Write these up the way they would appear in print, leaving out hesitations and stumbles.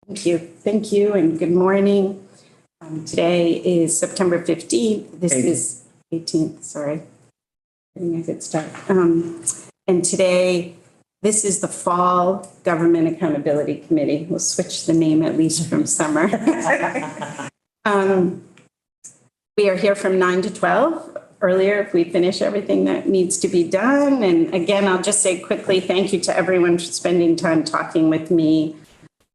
Thank you, and good morning. Today is September 15th. This is 18th, sorry. Getting a good start. And today, this is the Fall Government Accountability Committee. We'll switch the name at least from summer. We are here from 9 to 12. Earlier, if we finish everything that needs to be done. And again, I'll just say quickly, thank you to everyone for spending time talking with me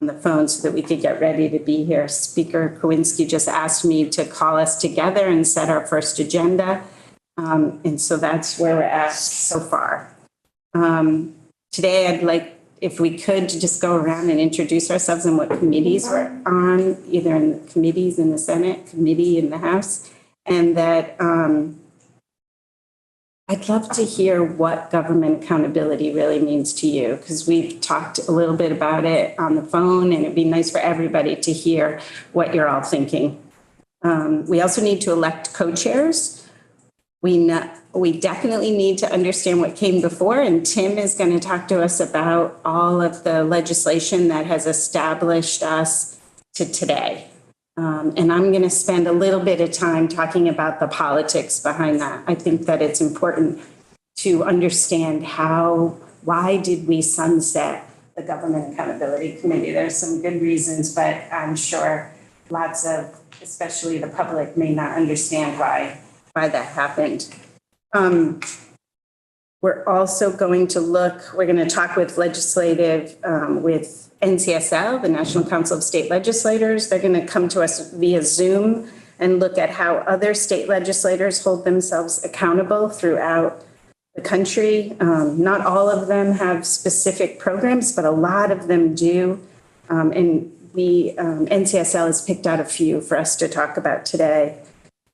on the phone so that we could get ready to be here. Speaker Kowinski just asked me to call us together and set our first agenda. And so that's where we're at so far. Today, I'd like, if we could, to just go around and introduce ourselves and what committees we're on, either in the committees in the Senate, committee in the House, and that I'd love to hear what government accountability really means to you, because we've talked a little bit about it on the phone, and it'd be nice for everybody to hear what you're all thinking. We also need to elect co-chairs. We definitely need to understand what came before, and Tim is going to talk to us about all of the legislation that has established us to today. And I'm going to spend a little bit of time talking about the politics behind that. I think that it's important to understand why did we sunset the Government Accountability Committee? There's some good reasons, but I'm sure lots of, especially the public, may not understand why that happened. We're also going to talk with legislative, with NCSL, the National Council of State Legislators. They're going to come to us via Zoom and look at how other state legislators hold themselves accountable throughout the country. Not all of them have specific programs, but a lot of them do. And NCSL has picked out a few for us to talk about today.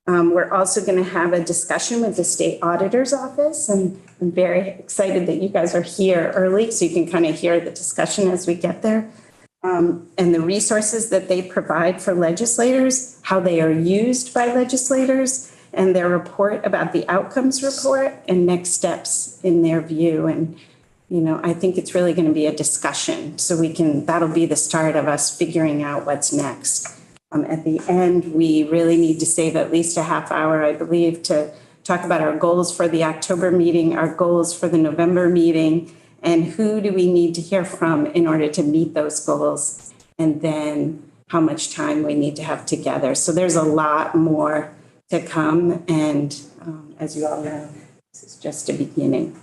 We're also going to have a discussion with the State Auditor's Office, and I'm very excited that you guys are here early so you can kind of hear the discussion as we get there. And the resources that they provide for legislators, how they are used by legislators, and their report about the outcomes report and next steps in their view. And, I think it's really going to be a discussion, so that'll be the start of us figuring out what's next. At the end, we really need to save at least a half hour, I believe, to talk about our goals for the October meeting, our goals for the November meeting, and who do we need to hear from in order to meet those goals, and then how much time we need to have together. So there's a lot more to come, and as you all know, this is just a beginning.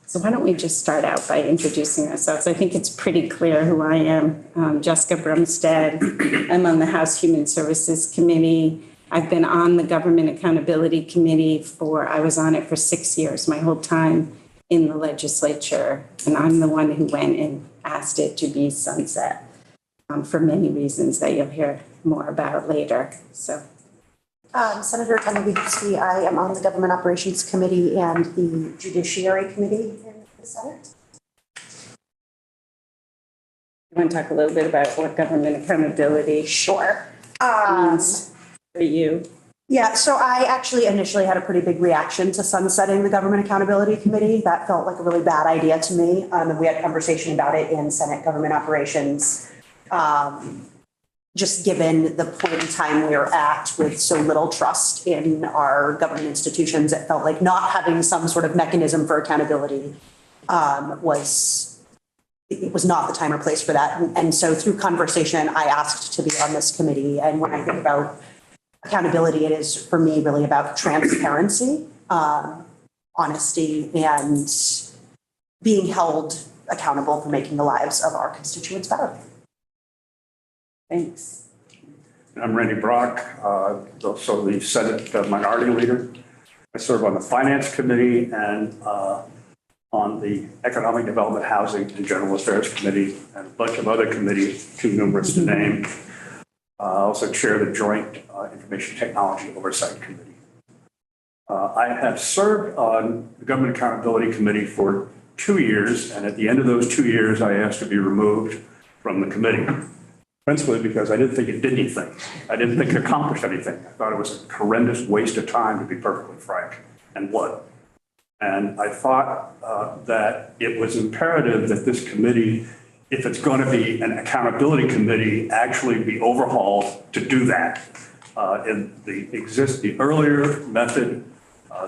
So why don't we just start out by introducing ourselves? I think it's pretty clear who I am. Jessica Brumstead. I'm on the House Human Services Committee. I've been on the Government Accountability Committee I was on it for 6 years, my whole time in the legislature. And I'm the one who went and asked it to be sunset for many reasons that you'll hear more about later. So. Senator Kowinski, I am on the Government Operations Committee and the Judiciary Committee in the Senate. You want to talk a little bit about what government accountability means for you? Yeah, so I actually initially had a pretty big reaction to sunsetting the Government Accountability Committee. That felt like a really bad idea to me. And we had a conversation about it in Senate Government Operations. Just given the point in time we are at with so little trust in our government institutions, it felt like not having some sort of mechanism for accountability was not the time or place for that. And so through conversation, I asked to be on this committee. And when I think about accountability, it is for me really about transparency, honesty, and being held accountable for making the lives of our constituents better. Thanks. I'm Randy Brock, also the Senate Minority Leader. I serve on the Finance Committee and on the Economic Development, Housing, and General Affairs Committee, and a bunch of other committees, too numerous to name. I also chair the Joint Information Technology Oversight Committee. I have served on the Government Accountability Committee for 2 years, and at the end of those 2 years, I asked to be removed from the committee. Principally because I didn't think it did anything. I didn't think it accomplished anything. I thought it was a horrendous waste of time, to be perfectly frank, and blood. And I thought that it was imperative that this committee if it's going to be an accountability committee, actually be overhauled to do that. In the earlier method,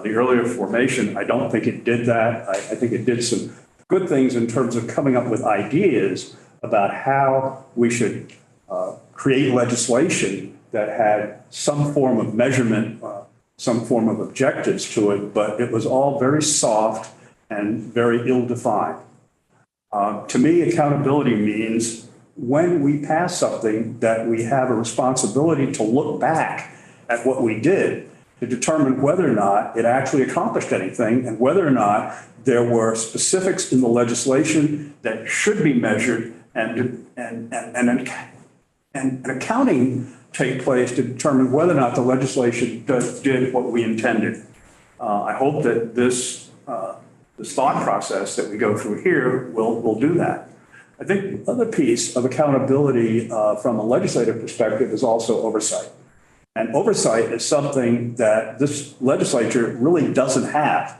the earlier formation, I don't think it did that. I think it did some good things in terms of coming up with ideas about how we should create legislation that had some form of measurement, some form of objectives to it, but it was all very soft and very ill-defined. To me, accountability means when we pass something that we have a responsibility to look back at what we did to determine whether or not it actually accomplished anything and whether or not there were specifics in the legislation that should be measured and an accounting take place to determine whether or not the legislation did what we intended. I hope that this thought process that we go through here will do that. I think the other piece of accountability from a legislative perspective is also oversight. And oversight is something that this legislature really doesn't have.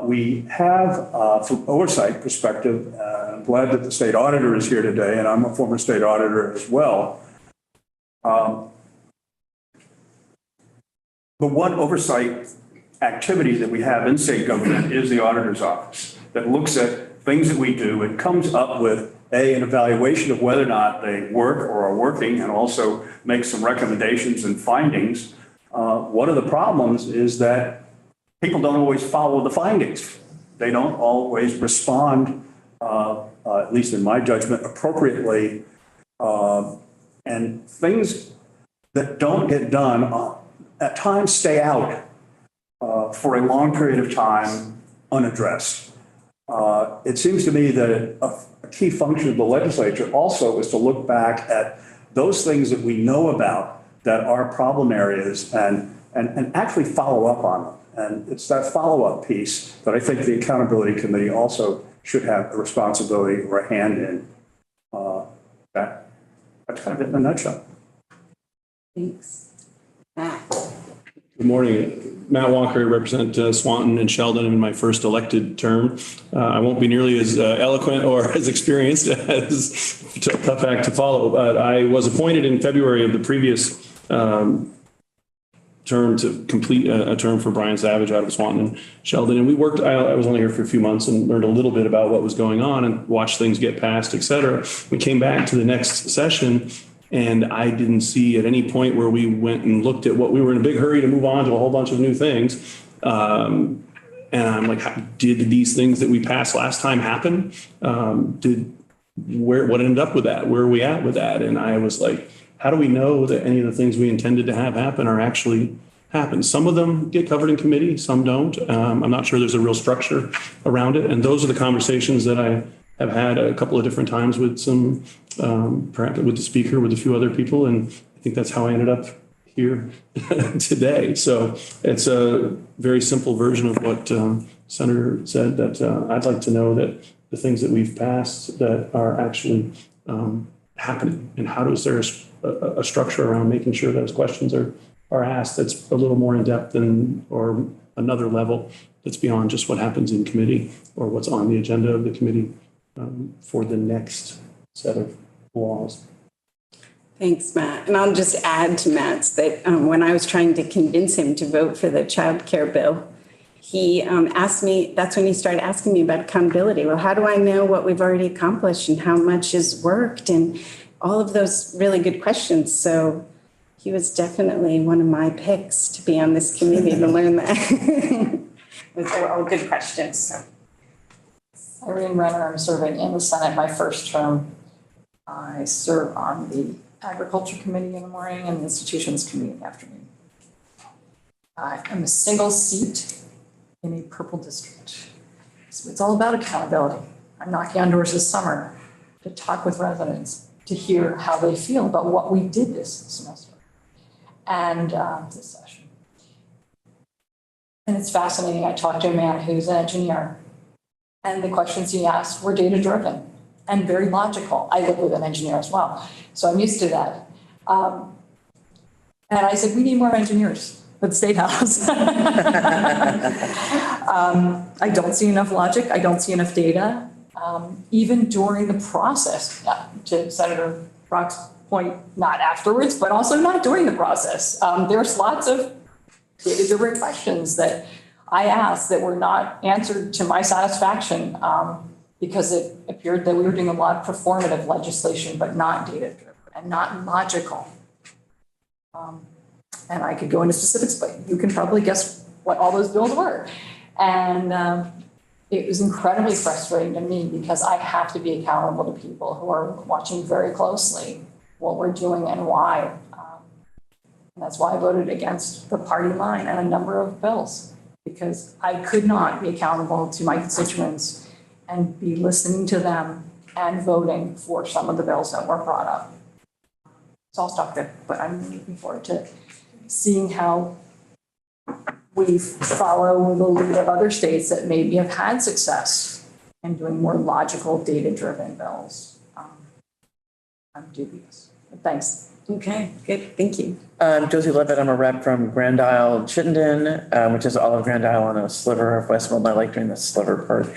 We have, from oversight perspective, I'm glad that the state auditor is here today, and I'm a former state auditor as well. The one oversight activity that we have in state government is the auditor's office that looks at things that we do and comes up with an evaluation of whether or not they work or are working, and also make some recommendations and findings. One of the problems is that people don't always follow the findings. They don't always respond, at least in my judgment, appropriately. And things that don't get done at times stay out for a long period of time unaddressed. It seems to me that a key function of the legislature also is to look back at those things that we know about that are problem areas and actually follow up on them. And it's that follow-up piece that I think the Accountability Committee also should have a responsibility or a hand in. That's kind of it in a nutshell. Thanks. Matt. Good morning. Matt Walker, I represent Swanton and Sheldon in my first elected term. I won't be nearly as eloquent or as experienced as tough act to follow, but I was appointed in February of the previous term to complete a term for Brian Savage out of Swanton and Sheldon. And we worked, I was only here for a few months and learned a little bit about what was going on and watched things get passed, et cetera. We came back to the next session and I didn't see at any point where we went and looked at what we were in a big hurry to move on to a whole bunch of new things. And I'm like, did these things that we passed last time happen? What ended up with that? Where are we at with that? And I was like, how do we know that any of the things we intended to have happen are actually happen? Some of them get covered in committee, some don't. I'm not sure there's a real structure around it. And those are the conversations that I have had a couple of different times with some, perhaps with the speaker, with a few other people. And I think that's how I ended up here today. So it's a very simple version of what Senator said, that I'd like to know that the things that we've passed that are actually happening, and how is there a structure around making sure those questions are asked that's a little more in depth or another level that's beyond just what happens in committee or what's on the agenda of the committee for the next set of laws. Thanks, Matt. And I'll just add to Matt's that when I was trying to convince him to vote for the child care bill, he asked me, that's when he started asking me about accountability. Well, how do I know what we've already accomplished and how much has worked and all of those really good questions. So he was definitely one of my picks to be on this committee to learn that. Those were all good questions. So. Irene Renner, I'm serving in the Senate my first term. I serve on the Agriculture Committee in the morning and the Institutions Committee in the afternoon. I am a single seat in a purple district. So it's all about accountability. I'm knocking on doors this summer to talk with residents, to hear how they feel about what we did this semester and this session. And it's fascinating. I talked to a man who's an engineer, and the questions he asked were data-driven and very logical. I live with an engineer as well, so I'm used to that. And I said, we need more engineers at the State House. I don't see enough logic. I don't see enough data. even during the process, to Senator Brock's point, not afterwards, but also not during the process. There's lots of data-driven questions that I asked that were not answered to my satisfaction because it appeared that we were doing a lot of performative legislation, but not data-driven and not logical. And I could go into specifics, but you can probably guess what all those bills were. And it was incredibly frustrating to me because I have to be accountable to people who are watching very closely what we're doing and why. And that's why I voted against the party line and a number of bills, because I could not be accountable to my constituents and be listening to them and voting for some of the bills that were brought up. So I'll stop there, but I'm looking forward to seeing how we follow the lead of other states that maybe have had success in doing more logical, data-driven bills. I'm dubious, but thanks. Okay, good, thank you. Josie Levitt, I'm a rep from Grand Isle, Chittenden, which is all of Grand Isle on a sliver of Westmoreland. I like doing the sliver part.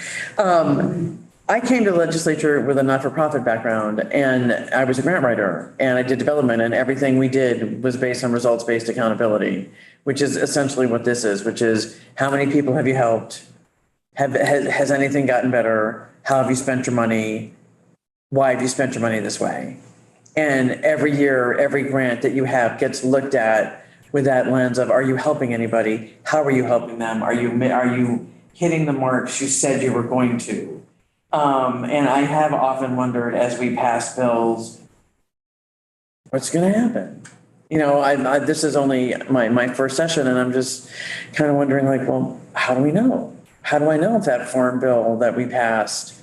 I came to the legislature with a not-for-profit background, and I was a grant writer, and I did development, and everything we did was based on results-based accountability, which is essentially what this is, which is how many people have you helped? Has anything gotten better? How have you spent your money? Why have you spent your money this way? And every year, every grant that you have gets looked at with that lens of, are you helping anybody? How are you helping them? Are you hitting the marks you said you were going to? And I have often wondered as we pass bills, what's going to happen? You know, this is only my first session, and I'm just kind of wondering, like, well, how do we know? How do I know if that farm bill that we passed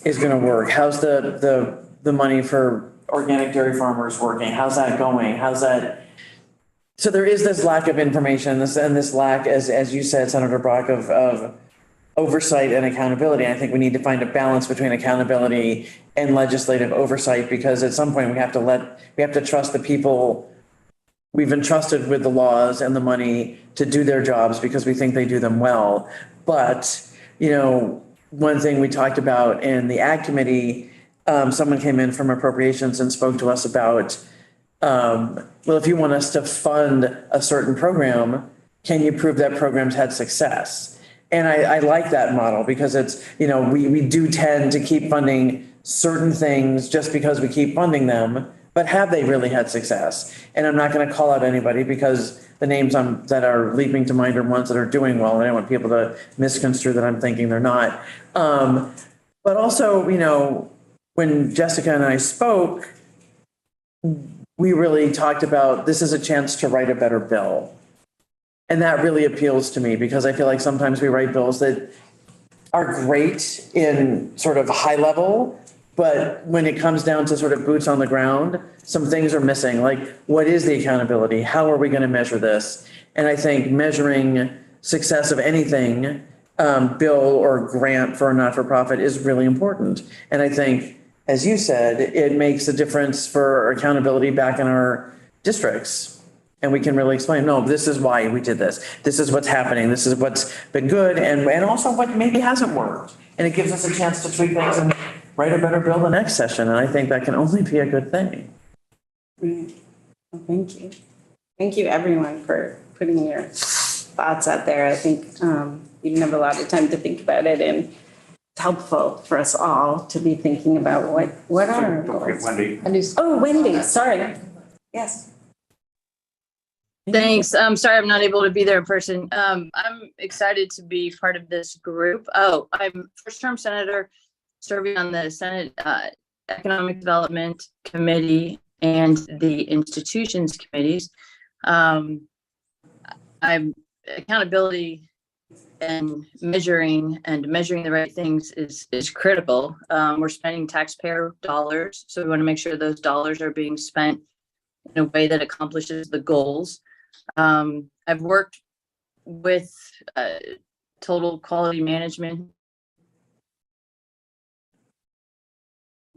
is going to work? How's the money for organic dairy farmers working? How's that going? How's that? So there is this lack of information, this lack, as you said, Senator Brock, of oversight and accountability. I think we need to find a balance between accountability and legislative oversight, because at some point we have to trust the people we've entrusted with the laws and the money to do their jobs because we think they do them well. But, you know, one thing we talked about in the Ag Committee, someone came in from appropriations and spoke to us about, well, if you want us to fund a certain program, can you prove that program's had success? And I like that model because it's, you know, we do tend to keep funding certain things just because we keep funding them, but have they really had success? And I'm not going to call out anybody because the names that are leaping to mind are ones that are doing well. And I don't want people to misconstrue that I'm thinking they're not. But also, you know, when Jessica and I spoke, we really talked about this is a chance to write a better bill. And that really appeals to me because I feel like sometimes we write bills that are great in sort of high level, but when it comes down to sort of boots on the ground, some things are missing. Like, what is the accountability? How are we going to measure this? And I think measuring success of anything, bill or grant for a not-for-profit is really important. And I think, as you said, it makes a difference for accountability back in our districts. And we can really explain, no, this is why we did this. This is what's happening. This is what's been good and also what maybe hasn't worked. And it gives us a chance to tweak things and write a better bill the next session. And I think that can only be a good thing. Well, thank you. Thank you, everyone, for putting your thoughts out there. I think you didn't have a lot of time to think about it, and it's helpful for us all to be thinking about what are our goals. Wendy. Oh, Wendy, sorry. Yes. Thanks. I'm sorry I'm not able to be there in person. I'm excited to be part of this group. Oh, I'm first-term senator serving on the Senate Economic Development Committee and the Institutions Committees. I'm accountability and measuring the right things is critical. We're spending taxpayer dollars, so we want to make sure those dollars are being spent in a way that accomplishes the goals. I've worked with total quality management.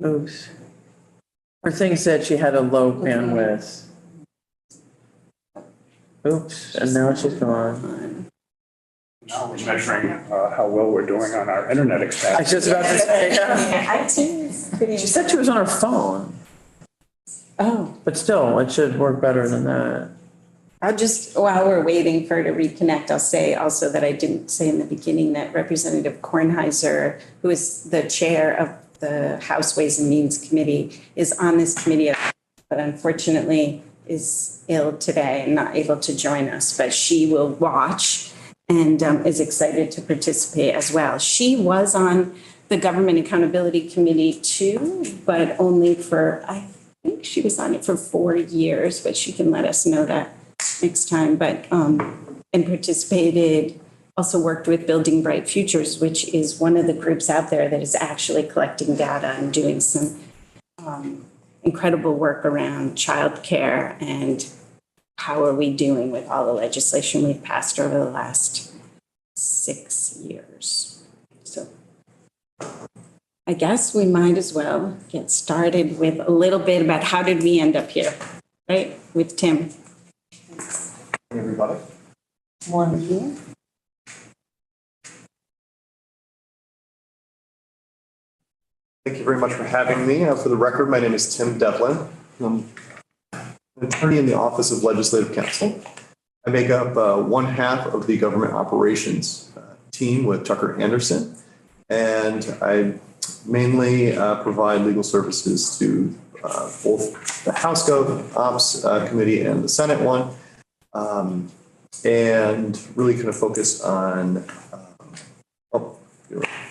Oops. Her thing said she had a low bandwidth. Oops, and now she's gone. Now we're measuring how well we're doing on our internet I was expansion. just about to say, Yeah, IT is pretty. she said she was on her phone, Oh, but still, it should work better than that. I'll just, while we're waiting for her to reconnect, I'll say also that I didn't say in the beginning that Representative Kornheiser, who is the chair of the House Ways and Means Committee, is on this committee, but unfortunately is ill today and not able to join us, but she will watch and is excited to participate as well. She was on the Government Accountability Committee too, but only for, I think she was on it for 4 years, but she can let us know that next time, but, and participated, also worked with Building Bright Futures, which is one of the groups out there that is actually collecting data and doing some incredible work around childcare and how are we doing with all the legislation we've passed over the last 6 years. So I guess we might as well get started with a little bit about how did we end up here, right, with Tim. Everybody. One here. Thank you very much for having me. For the record, my name is Tim Devlin. I'm an attorney in the Office of Legislative Counsel. I make up one half of the government operations team with Tucker Anderson, and I mainly provide legal services to both the House Govt Ops Committee and the Senate one, and really kind of focus on,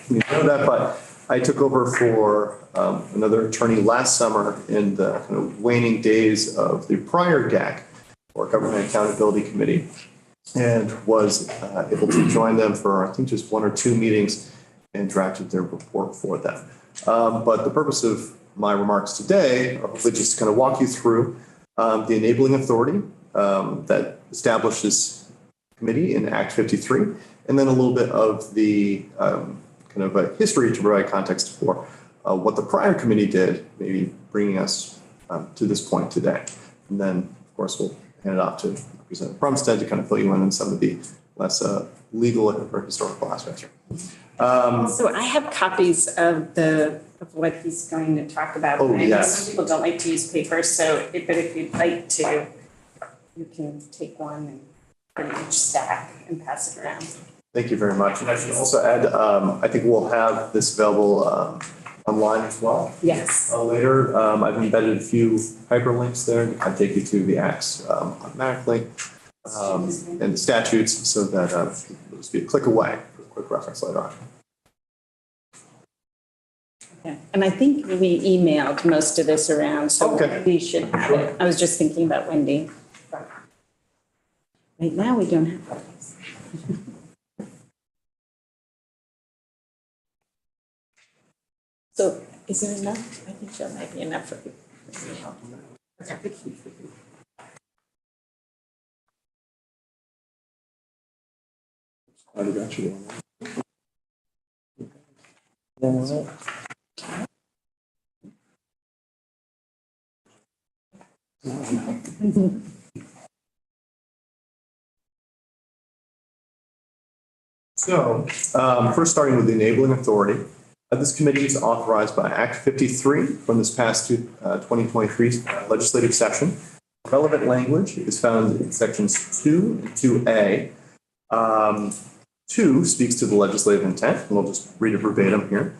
you know that, but I took over for another attorney last summer in the kind of waning days of the prior GAC, or Government Accountability Committee, and was able to join them for, I think, just 1 or 2 meetings and drafted their report for them. But the purpose of my remarks today are hopefully just to kind of walk you through the enabling authority that established this committee in Act 53, and then a little bit of the kind of a history to provide context for what the prior committee did, maybe bringing us to this point today. And then, of course, we'll hand it off to Representative Brumstead to kind of fill you in on some of the less legal or historical aspects. So I have copies of what he's going to talk about. Oh, I know yes. some people don't like to use paper, so but if you'd like to, you can take one and pretty much stack and pass it around. Thank you very much. And I should also add, I think we'll have this available online as well. Yes. Later, I've embedded a few hyperlinks there to kind of take you to the acts automatically and the statutes, so that it'll just be a click away for a quick reference later on. Okay. And I think we emailed most of this around, so Okay. we should have it. I was just thinking about Wendy. Right now, we don't have copies. So is there enough? I think there might be enough for people. I got you. So, first starting with the enabling authority, this committee is authorized by Act 53 from this past 2023 legislative session. Relevant language is found in sections 2 and 2A. 2 speaks to the legislative intent, and we'll just read it verbatim here.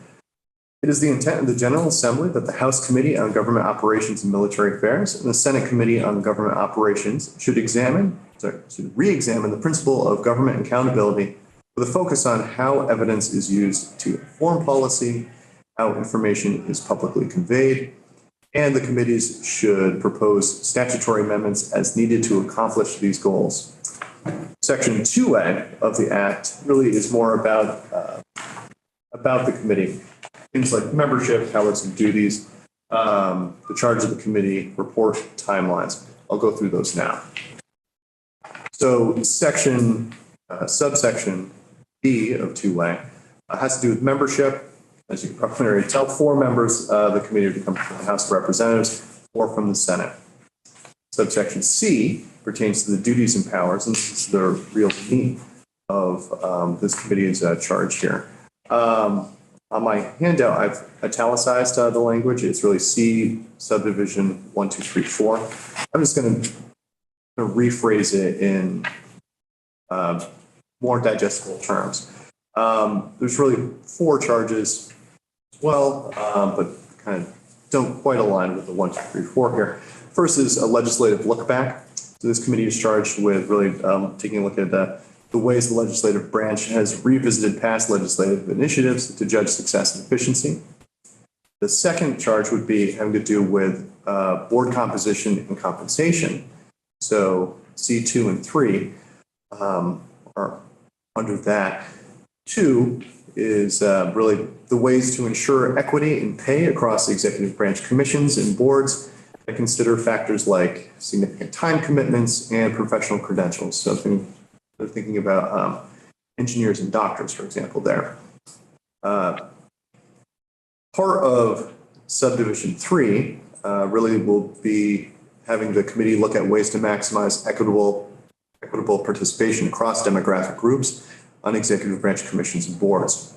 It is the intent of the General Assembly that the House Committee on Government Operations and Military Affairs and the Senate Committee on Government Operations should re-examine the principle of government accountability with a focus on how evidence is used to inform policy, how information is publicly conveyed, and the committees should propose statutory amendments as needed to accomplish these goals. Section 2A of the Act really is more about the committee. Things like membership, how it's duties, the charge of the committee, report timelines. I'll go through those now. So subsection B of 2A has to do with membership. As you can probably already tell, 4 members of the committee to come from the House of Representatives, 4 from the Senate. Subsection C pertains to the duties and powers, and this is the real meat of this committee's charge here. On my handout, I've italicized the language. It's really C subdivision 1, 2, 3, 4. I'm just going to rephrase it in more digestible terms. There's really 4 charges as well, but kind of don't quite align with the 1, 2, 3, 4 here. First is a legislative look back. So this committee is charged with really taking a look at the ways the legislative branch has revisited past legislative initiatives to judge success and efficiency. The second charge would be having to do with board composition and compensation. So C2 and 3 are under that. 2 is really the ways to ensure equity in pay across the executive branch commissions and boards that consider factors like significant time commitments and professional credentials. So they're thinking about engineers and doctors, for example, there. Part of subdivision 3 really will be having the committee look at ways to maximize equitable participation across demographic groups on executive branch commissions and boards.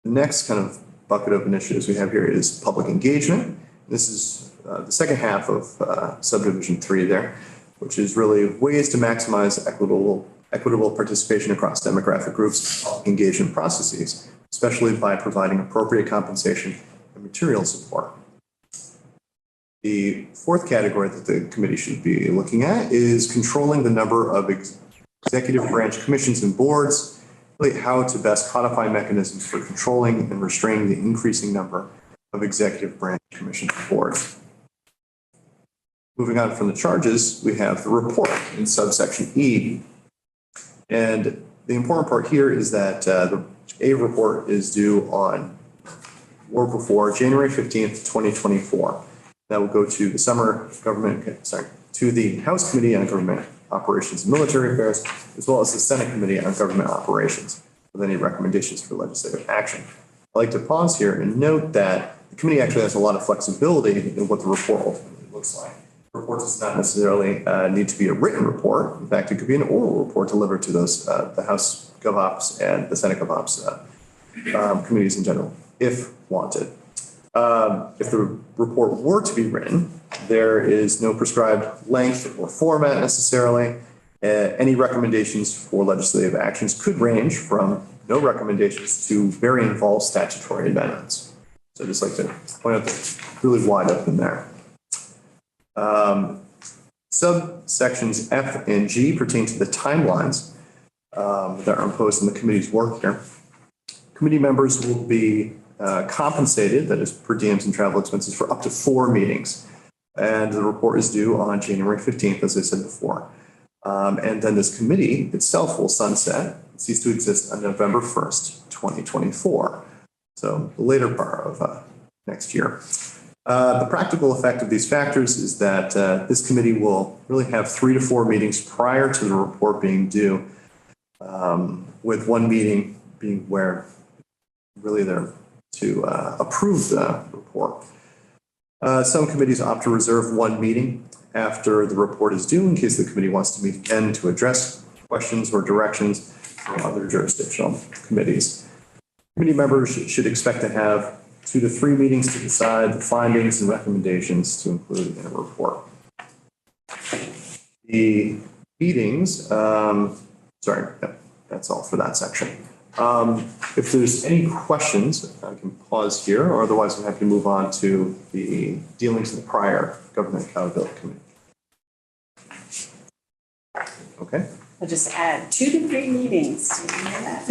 The next kind of bucket of initiatives we have here is public engagement. This is the second half of subdivision 3 there, which is really ways to maximize equitable participation across demographic groups, engagement processes, especially by providing appropriate compensation and material support. The fourth category that the committee should be looking at is controlling the number of executive branch commissions and boards, really how to best codify mechanisms for controlling and restraining the increasing number of executive branch commissions and boards. Moving on from the charges, we have the report in subsection E. And the important part here is that the A report is due on or before January 15th, 2024. That will go to the to the House Committee on Government Operations and Military Affairs, as well as the Senate Committee on Government Operations, with any recommendations for legislative action. I'd like to pause here and note that the committee actually has a lot of flexibility in what the report ultimately looks like. The report does not necessarily need to be a written report. In fact, it could be an oral report delivered to those the House GovOps and the Senate GovOps committees in general, if wanted. If the report were to be written, there is no prescribed length or format necessarily. Any recommendations for legislative actions could range from no recommendations to very involved statutory amendments. So I'd just like to point out that it's really wide open there. Subsections F and G pertain to the timelines that are imposed in the committee's work here. Committee members will be compensated, that is per diems and travel expenses, for up to 4 meetings. And the report is due on January 15th, as I said before. And then this committee itself will sunset, cease to exist on November 1st, 2024. So the later part of next year. The practical effect of these factors is that this committee will really have 3 to 4 meetings prior to the report being due, with one meeting being where really they're to approve the report. Some committees opt to reserve one meeting after the report is due in case the committee wants to meet again to address questions or directions from other jurisdictional committees. Committee members should expect to have 2 to 3 meetings to decide the findings and recommendations to include in a report. The meetings, that's all for that section. If there's any questions, I can pause here, or otherwise I'm happy to move on to the dealings of the prior Government Accountability Committee. Okay. I'll just add 2 to 3 meetings. Did you hear that?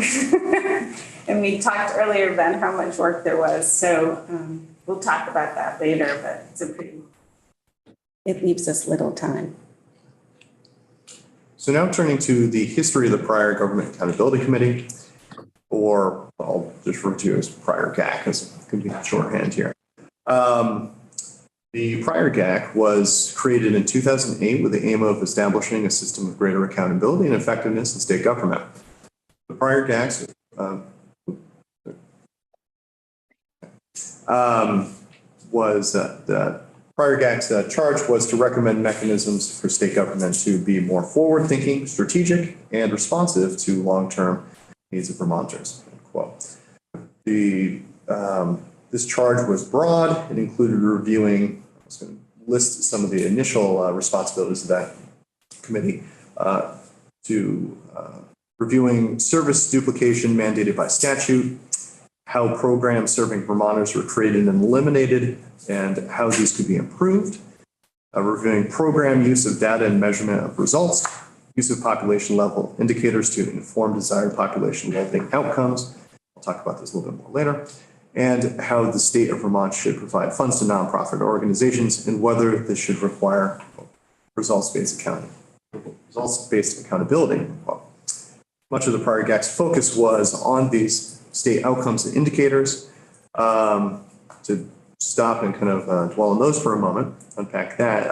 And we talked earlier about how much work there was, so we'll talk about that later, but it leaves us little time. So now turning to the history of the prior Government Accountability Committee, or I'll just refer to as prior GAC, as it could be shorthand here. The prior GAC was created in 2008 with the aim of establishing a system of greater accountability and effectiveness in state government. The prior GAC the Prior GAC's charge was to recommend mechanisms for state government to be more forward-thinking, strategic, and responsive to long-term needs of Vermonters. End quote. This charge was broad. It included reviewing, I was going to list some of the initial responsibilities of that committee, reviewing service duplication mandated by statute, how programs serving Vermonters were created and eliminated, and how these could be improved, reviewing program use of data and measurement of results, use of population level indicators to inform desired population well-being outcomes. I'll talk about this a little bit more later. And how the state of Vermont should provide funds to nonprofit organizations and whether this should require results-based accountability. Well, much of the prior GAC's focus was on these state outcomes and indicators. To stop and kind of dwell on those for a moment, unpack that,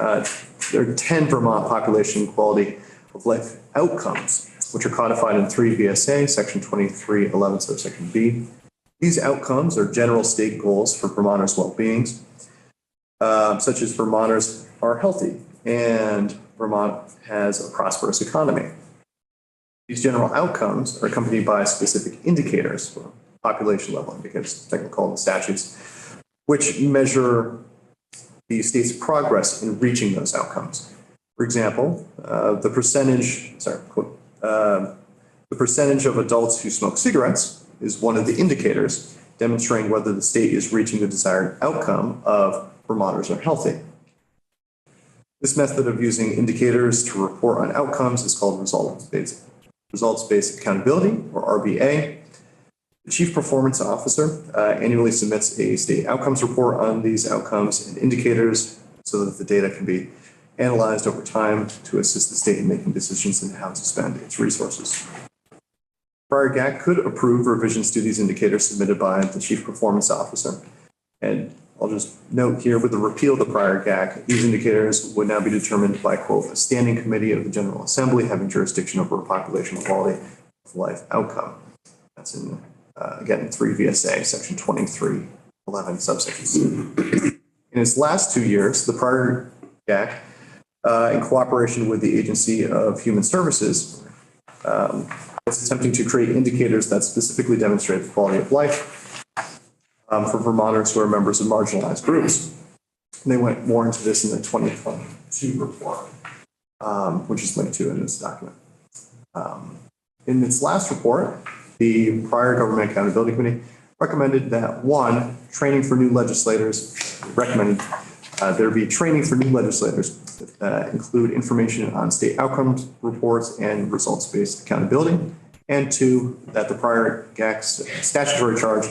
there are 10 Vermont population quality of life outcomes, which are codified in 3 VSA, section 2311, subsection B. These outcomes are general state goals for Vermonters' well-being, such as Vermonters are healthy and Vermont has a prosperous economy. These general outcomes are accompanied by specific indicators, population level indicators, technically called in statutes, which measure the state's progress in reaching those outcomes. For example, the percentage of adults who smoke cigarettes is one of the indicators demonstrating whether the state is reaching the desired outcome of Vermonters are healthy. This method of using indicators to report on outcomes is called results-based accountability, or RBA. The Chief Performance Officer annually submits a state outcomes report on these outcomes and indicators so that the data can be analyzed over time to assist the state in making decisions on how to spend its resources. Prior GAC could approve revisions to these indicators submitted by the Chief Performance Officer. And I'll just note here, with the repeal of the prior GAC, these indicators would now be determined by, quote, a standing committee of the General Assembly having jurisdiction over a population quality of life outcome. That's in, again, 3 VSA, section 2311, subsection C. In its last 2 years, the prior GAC, in cooperation with the Agency of Human Services, was attempting to create indicators that specifically demonstrate the quality of life for Vermonters who are members of marginalized groups. And they went more into this in the 2022 report, which is linked to in this document. In its last report, the prior Government Accountability Committee recommended that, one, training for new legislators, recommended there be training for new legislators that include information on state outcomes reports and results-based accountability. And two, that the prior GAC's statutory charge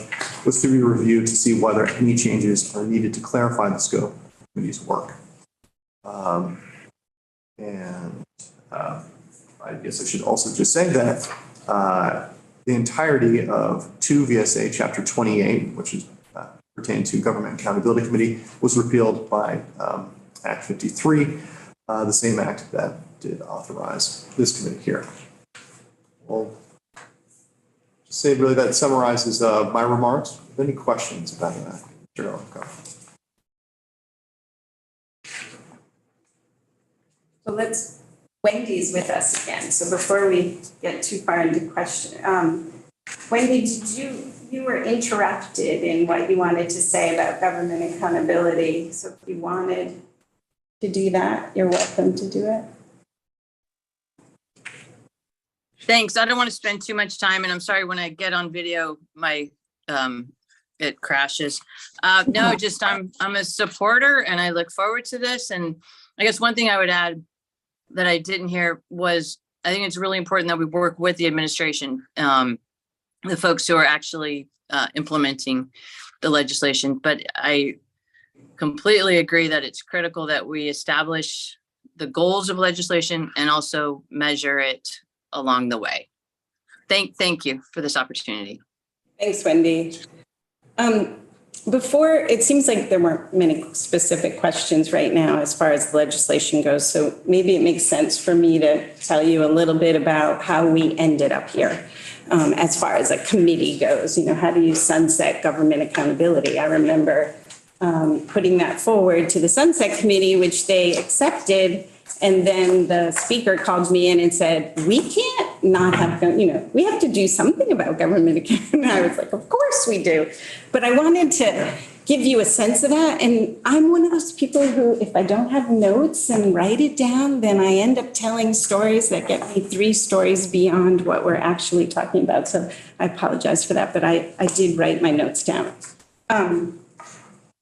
was to be reviewed to see whether any changes are needed to clarify the scope of the committee's work. I guess I should also just say that the entirety of 2 VSA Chapter 28, which is pertained to Government Accountability Committee, was repealed by Act 53, the same act that did authorize this committee here. Well, just say really that summarizes my remarks. Any questions about that? Sure, So Wendy's with us again. So before we get too far into question, Wendy, you were interrupted in what you wanted to say about government accountability. So if you wanted to do that, you're welcome to do it. Thanks. I don't want to spend too much time, and I'm sorry when I get on video, my it crashes. No, just I'm a supporter, and I look forward to this. And I guess one thing I would add that I didn't hear was I think it's really important that we work with the administration, the folks who are actually implementing the legislation. But I completely agree that it's critical that we establish the goals of legislation and also measure it along the way. Thank you for this opportunity. Thanks, Wendy. Before, it seems like there weren't many specific questions right now as far as the legislation goes. So maybe it makes sense for me to tell you a little bit about how we ended up here. As far as a committee goes, how do you sunset government accountability? I remember putting that forward to the Sunset Committee, which they accepted. And then the speaker called me in and said, we can't not have, we have to do something about government account. And I was like, of course we do. But I wanted to give you a sense of that. And I'm one of those people who, if I don't have notes and write it down, then I end up telling stories that get me 3 stories beyond what we're actually talking about. So I apologize for that, but I did write my notes down.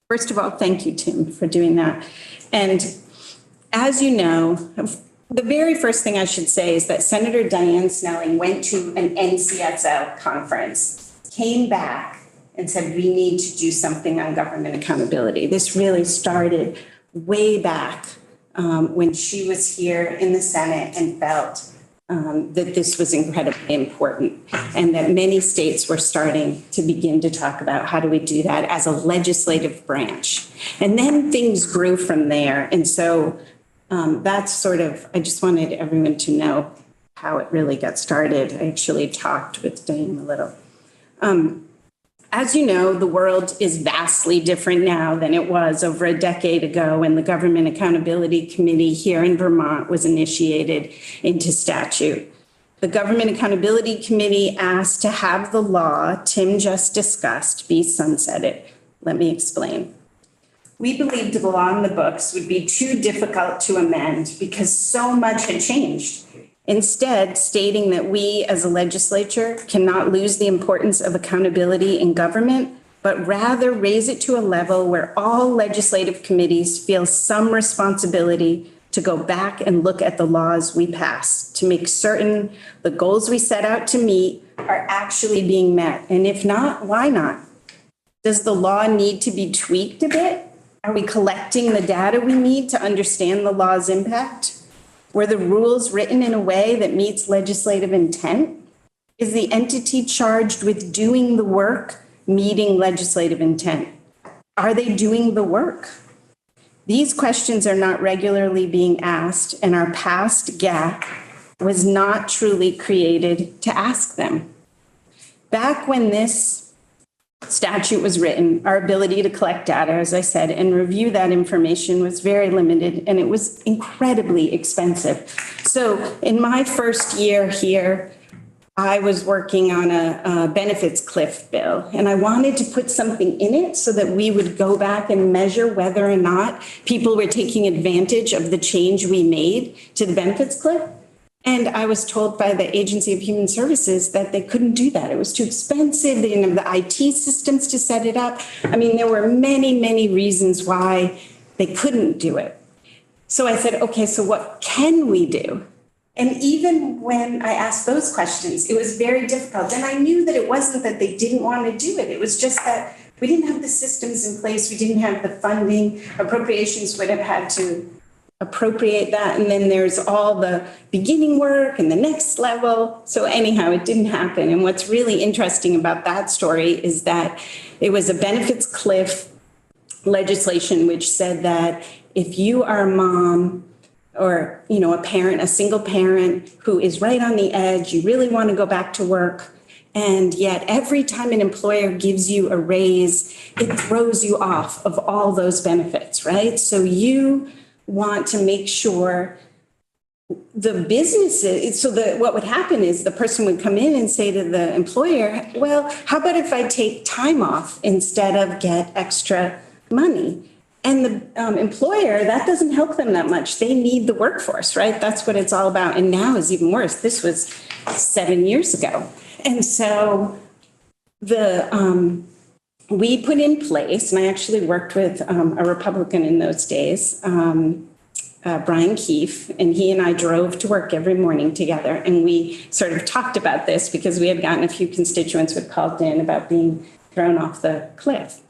First of all, thank you, Tim, for doing that. And as you know, the very first thing I should say is that Senator Diane Snelling went to an NCSL conference, came back and said, we need to do something on government accountability. This really started way back when she was here in the Senate and felt that this was incredibly important and that many states were starting to begin to talk about how do we do that as a legislative branch. And then things grew from there. And so that's sort of, I just wanted everyone to know how it really got started. I actually talked with Diane a little. As you know, the world is vastly different now than it was over a decade ago when the Government Accountability Committee here in Vermont was initiated into statute. The Government Accountability Committee asked to have the law Tim just discussed be sunsetted. Let me explain. We believed the law in the books would be too difficult to amend because so much had changed. Instead, stating that we as a legislature cannot lose the importance of accountability in government, but rather raise it to a level where all legislative committees feel some responsibility to go back and look at the laws we pass to make certain the goals we set out to meet are actually being met. And if not, why not? Does the law need to be tweaked a bit? Are we collecting the data we need to understand the law's impact? Were the rules written in a way that meets legislative intent? Is the entity charged with doing the work meeting legislative intent? Are they doing the work? These questions are not regularly being asked, and our past gap was not truly created to ask them. Back when this statute was written, our ability to collect data, as I said, and review that information was very limited, and it was incredibly expensive. So in my first year here, I was working on a benefits cliff bill, and I wanted to put something in it so that we would go back and measure whether or not people were taking advantage of the change we made to the benefits cliff. And I was told by the Agency of Human Services that they couldn't do that. It was too expensive. They didn't have the IT systems to set it up. I mean, there were many, many reasons why they couldn't do it. So I said, okay, so what can we do? And even when I asked those questions, it was very difficult. And I knew that it wasn't that they didn't want to do it. It was just that we didn't have the systems in place. We didn't have the funding. Appropriations would have had to appropriate that. And then there's all the beginning work and the next level. So anyhow, it didn't happen. And what's really interesting about that story is that it was a benefits cliff legislation, which said that if you are a mom or, a parent, a single parent who is right on the edge, you really want to go back to work. And yet every time an employer gives you a raise, it throws you off of all those benefits, right? So you want to make sure the businesses, what would happen is the person would come in and say to the employer, well, how about if I take time off instead of get extra money? And the employer, that doesn't help them that much. They need the workforce, right? That's what it's all about. And now is even worse. This was 7 years ago. And so we put in place, and I actually worked with a Republican in those days, Brian Keefe, and he and I drove to work every morning together. And we sort of talked about this because we had gotten a few constituents who had called in about being thrown off the cliff.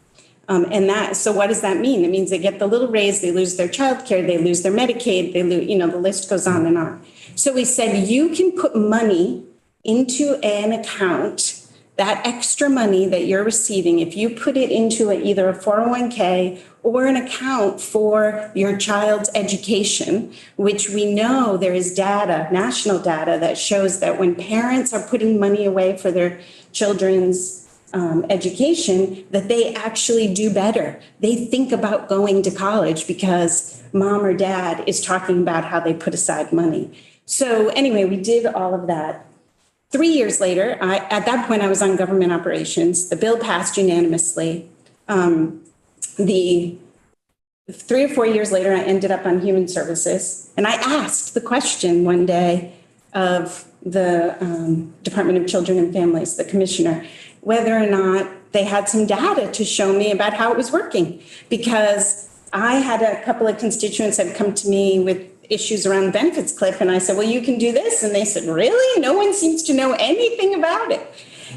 So what does that mean? It means they get the little raise, they lose their childcare, they lose their Medicaid, they lose, the list goes on and on. So we said, you can put money into an account, that extra money that you're receiving, if you put it into either a 401k or an account for your child's education, which we know there is data, national data, that shows that when parents are putting money away for their children's education, that they actually do better. They think about going to college because mom or dad is talking about how they put aside money. So anyway, we did all of that. 3 years later, at that point, I was on government operations. The bill passed unanimously. The 3 or 4 years later, I ended up on human services. And I asked the question one day of the Department of Children and Families, the commissioner, whether or not they had some data to show me about how it was working. Because I had a couple of constituents that had come to me with issues around the benefits cliff. And I said, well, you can do this. And they said, really? No one seems to know anything about it.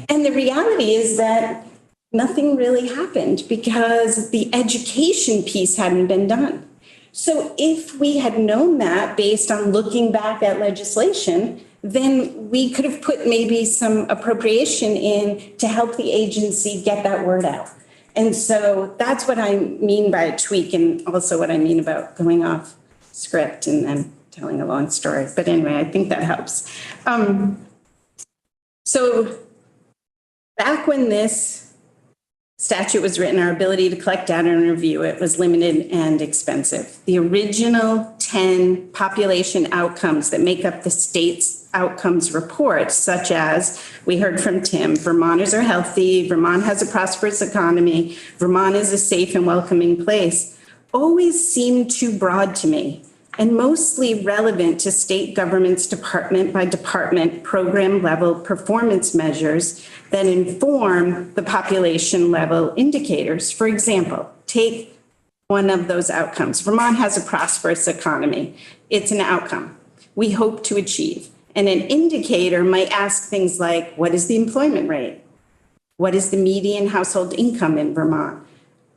And the reality is that nothing really happened because the education piece hadn't been done. So if we had known that based on looking back at legislation, then we could have put maybe some appropriation in to help the agency get that word out. And so that's what I mean by a tweak, and also what I mean about going off script and then telling a long story. But anyway, I think that helps. So back when this statute was written, our ability to collect data and review it was limited and expensive. The original 10 population outcomes that make up the state's outcomes report, such as we heard from Tim, Vermonters are healthy, Vermont has a prosperous economy, Vermont is a safe and welcoming place, always seemed too broad to me and mostly relevant to state government's department by department program level performance measures that inform the population level indicators. For example, take one of those outcomes. Vermont has a prosperous economy. It's an outcome we hope to achieve. And an indicator might ask things like, what is the employment rate? What is the median household income in Vermont?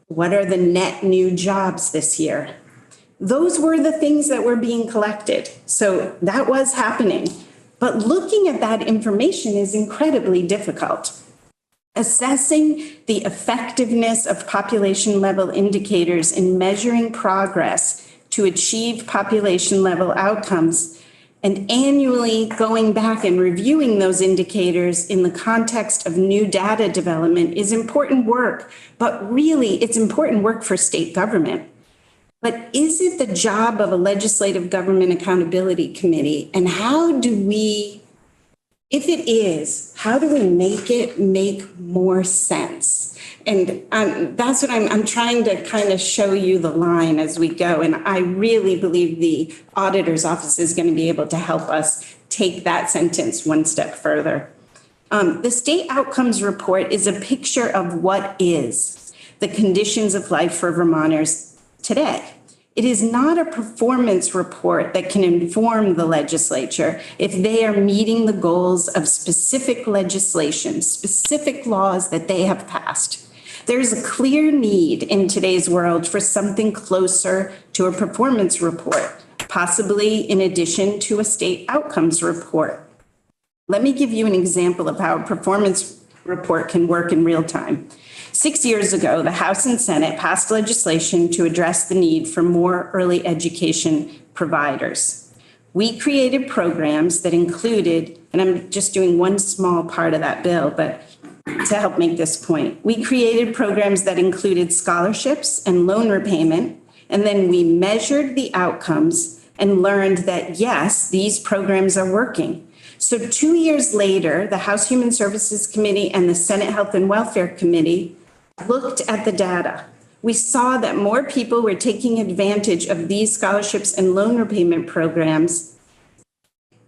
What are the net new jobs this year? Those were the things that were being collected. So that was happening. But looking at that information is incredibly difficult. Assessing the effectiveness of population level indicators in measuring progress to achieve population level outcomes and annually going back and reviewing those indicators in the context of new data development is important work, but really it's important work for state government. But is it the job of a legislative government accountability committee? And how do we, if it is, how do we make it make more sense? And that's what I'm trying to kind of show you the line as we go. And I really believe the auditor's office is going to be able to help us take that sentence one step further. The state outcomes report is a picture of what is the conditions of life for Vermonters today. It is not a performance report that can inform the legislature if they are meeting the goals of specific legislation, specific laws that they have passed. There's a clear need in today's world for something closer to a performance report, possibly in addition to a state outcomes report. Let me give you an example of how a performance report can work in real time. 6 years ago, the House and Senate passed legislation to address the need for more early education providers. We created programs that included, and I'm just doing one small part of that bill, but to help make this point, we created programs that included scholarships and loan repayment, and then we measured the outcomes and learned that, yes, these programs are working. So 2 years later, the House Human Services Committee and the Senate Health and Welfare Committee looked at the data. We saw that more people were taking advantage of these scholarships and loan repayment programs,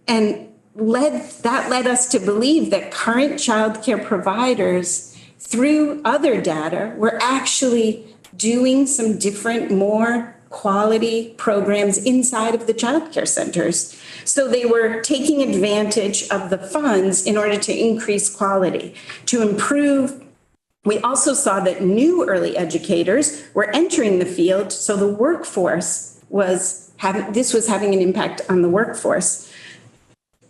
and that led us to believe that current childcare providers, through other data, were actually doing some different, more quality programs inside of the childcare centers. So they were taking advantage of the funds in order to increase quality, to improve. We also saw that new early educators were entering the field, so the workforce was having an impact on the workforce.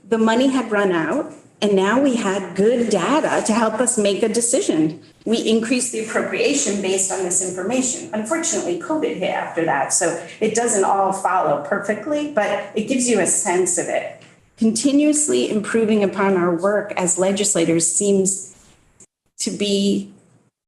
The money had run out, and now we had good data to help us make a decision. We increased the appropriation based on this information. Unfortunately, COVID hit after that, so it doesn't all follow perfectly, but it gives you a sense of it. Continuously improving upon our work as legislators seems to be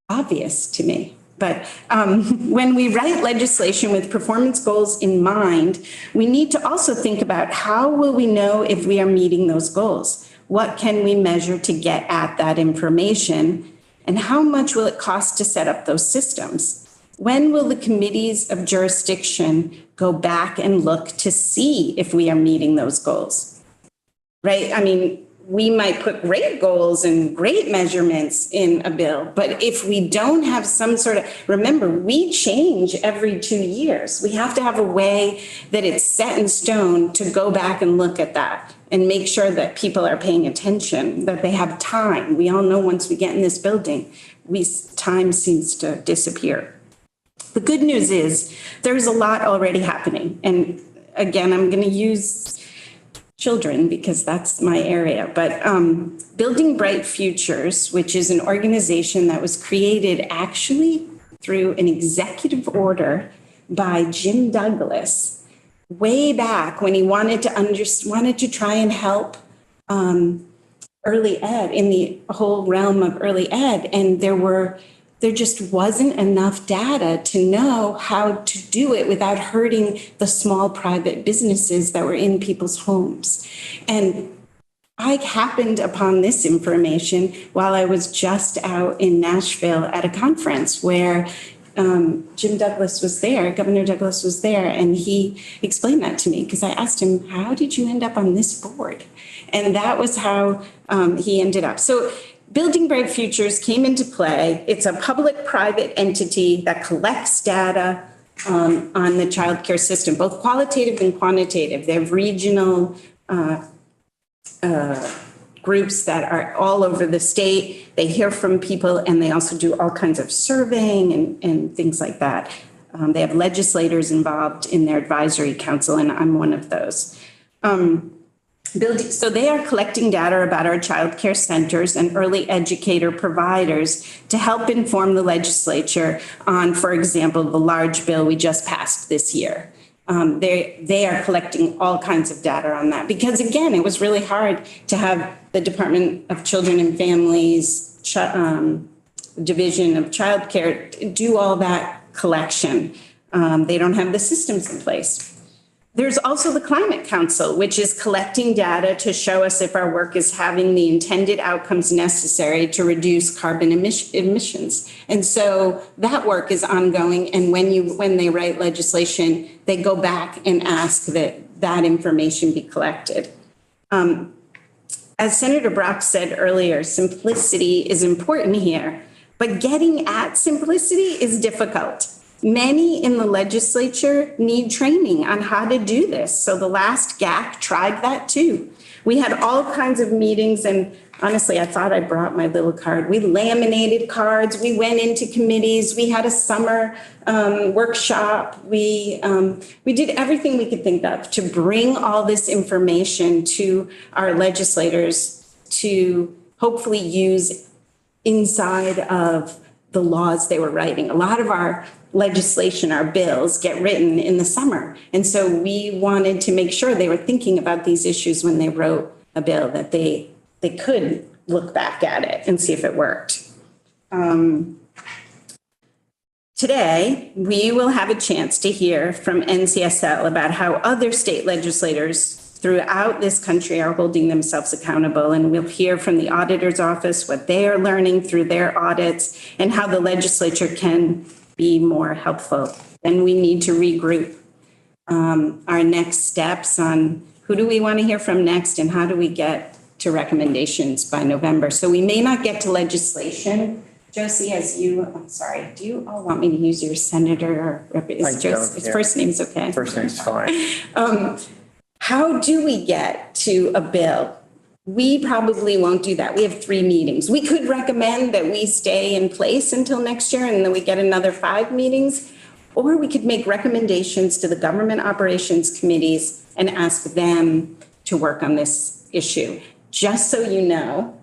obvious to me. But when we write legislation with performance goals in mind, we need to also think about how will we know if we are meeting those goals? What can we measure to get at that information? And how much will it cost to set up those systems? When will the committees of jurisdiction go back and look to see if we are meeting those goals? Right? I mean, we might put great goals and great measurements in a bill, but if we don't have some sort of, remember, we change every 2 years. We have to have a way that it's set in stone to go back and look at that and make sure that people are paying attention, that they have time. We all know once we get in this building, time seems to disappear. The good news is there's a lot already happening. And again, I'm going to use children because that's my area, but Building Bright Futures, which is an organization that was created actually through an executive order by Jim Douglas way back when he wanted to try and help early ed in the whole realm of early ed. And there just wasn't enough data to know how to do it without hurting the small private businesses that were in people's homes. And I happened upon this information while I was just out in Nashville at a conference where Jim Douglas was there, Governor Douglas was there, and he explained that to me because I asked him, how did you end up on this board? And that was how he ended up. So Building Bright Futures came into play. It's a public-private entity that collects data on the childcare system, both qualitative and quantitative. They have regional groups that are all over the state. They hear from people, and they also do all kinds of surveying and things like that. They have legislators involved in their advisory council, and I'm one of those. So they are collecting data about our childcare centers and early educator providers to help inform the legislature on, for example, the large bill we just passed this year. They are collecting all kinds of data on that because, again, it was really hard to have the Department of Children and Families, Division of Childcare do all that collection. They don't have the systems in place. There's also the Climate Council, which is collecting data to show us if our work is having the intended outcomes necessary to reduce carbon emissions. And so that work is ongoing. And when they write legislation, they go back and ask that information be collected. As Senator Brock said earlier, simplicity is important here, but getting at simplicity is difficult. Many in the legislature need training on how to do this. So the last GAC tried that too. We had all kinds of meetings, and honestly, I thought I brought my little card. We laminated cards. We went into committees. We had a summer workshop. We did everything we could think of to bring all this information to our legislators to hopefully use inside of the laws they were writing. A lot of our legislation, our bills get written in the summer. And so we wanted to make sure they were thinking about these issues when they wrote a bill, that they could look back at it and see if it worked. Today, we will have a chance to hear from NCSL about how other state legislators throughout this country are holding themselves accountable. And we'll hear from the auditor's office what they are learning through their audits and how the legislature can be more helpful. Then we need to regroup our next steps on who do we want to hear from next and how do we get to recommendations by November. So we may not get to legislation. Josie, I'm sorry, do you all want me to use your senator or his first name's okay? First name's fine. How do we get to a bill? We probably won't do that. We have 3 meetings. We could recommend that we stay in place until next year and then we get another 5 meetings, or we could make recommendations to the government operations committees and ask them to work on this issue. Just so you know,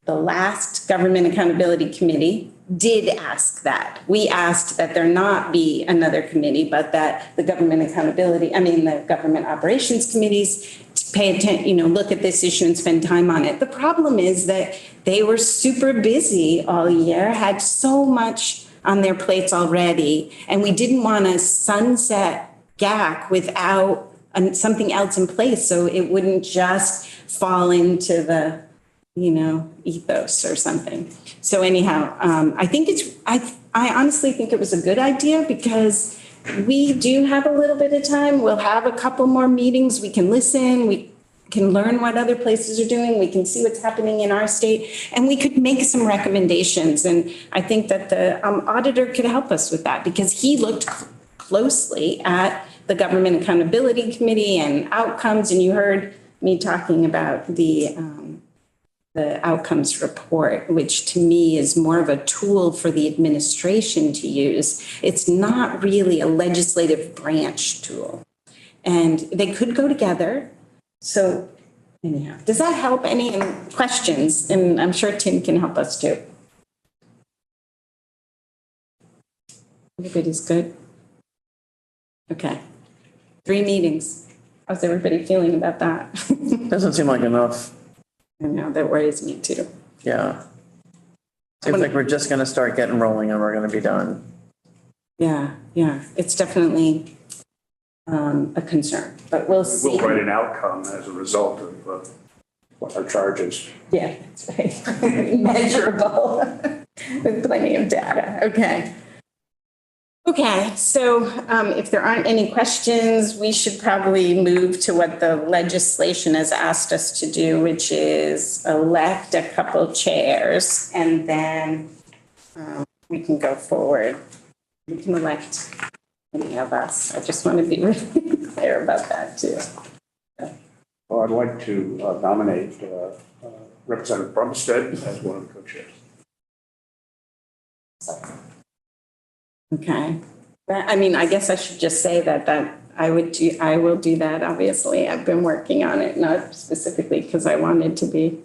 the last Government Accountability Committee did ask that. We asked that there not be another committee, but that the government operations committees pay attention, look at this issue and spend time on it. The problem is that they were super busy all year, had so much on their plates already, and we didn't want to sunset GAC without something else in place, so it wouldn't just fall into the, ethos or something. So anyhow, I think I honestly think it was a good idea because we do have a little bit of time. We'll have a couple more meetings. We can listen. We can learn what other places are doing. We can see what's happening in our state, and we could make some recommendations. And I think that the auditor could help us with that because he looked closely at the Government Accountability Committee and outcomes. And you heard me talking about the outcomes report, which to me is more of a tool for the administration to use. It's not really a legislative branch tool. And they could go together. So anyhow, does that help? Any questions? And I'm sure Tim can help us too. Everybody's good? Okay. 3 meetings. How's everybody feeling about that? Doesn't seem like enough. I know, that worries me too. Yeah. Seems like we're just gonna start getting rolling and we're gonna be done. Yeah, it's definitely a concern, but we'll see. We'll write an outcome as a result of what our charge is. Yeah, that's right. Measurable with plenty of data. Okay, so if there aren't any questions, we should probably move to what the legislation has asked us to do, which is elect a couple chairs, and then we can go forward. We can elect any of us. I just want to be really clear about that too. Well, I'd like to nominate Representative Brumstead as one of the co-chairs. Okay. I guess I should just say that I will do that, obviously. I've been working on it, not specifically because I wanted to be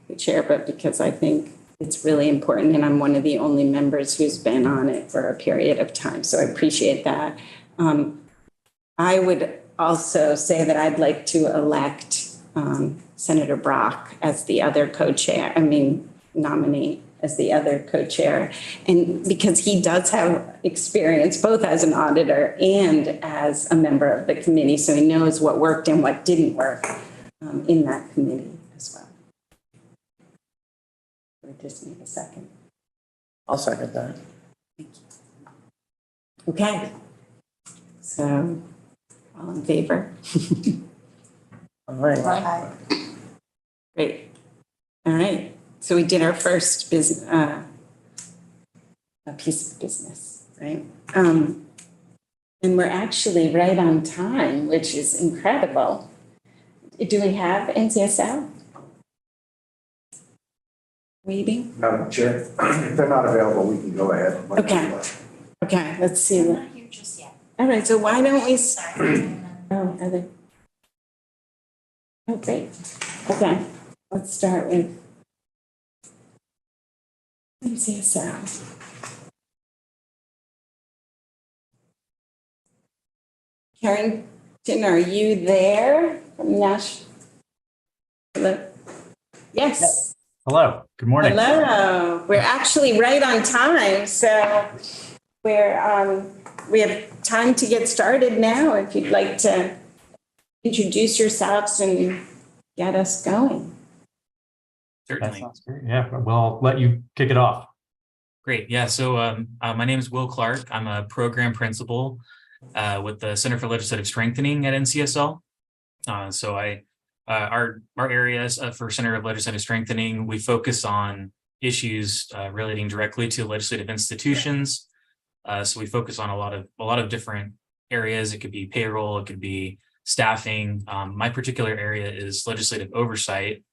the chair, but because I think it's really important and I'm one of the only members who's been on it for a period of time. So I appreciate that. I would also say that I'd like to elect Senator Brock as the other co-chair, nominate as the other co-chair. And because he does have experience both as an auditor and as a member of the committee, so he knows what worked and what didn't work in that committee as well. We just need a second. I'll second that. Thank you. Okay. So, all in favor? All right. Aye. Great. All right. So we did our first piece of business, right? And we're actually right on time, which is incredible. Do we have NCSL? Waiting? Madam Chair, if they're not available, we can go ahead. Okay, let's see. I'm not here just yet. All right, so why don't we, Sorry. are they? Oh, great. Okay, let's start with NCSL. Carrington, are you there from Nash? Hello? Yes. Hello, good morning. Hello. We're actually right on time, so we have time to get started now if you'd like to introduce yourselves and get us going. That Certainly. sounds great. Yeah, we'll let you kick it off. Great. Yeah. So my name is Will Clark. I'm a program principal with the Center for Legislative Strengthening at NCSL. Our areas for Center of Legislative Strengthening, we focus on issues relating directly to legislative institutions. So we focus on a lot of different areas. It could be payroll, it could be staffing. My particular area is legislative oversight,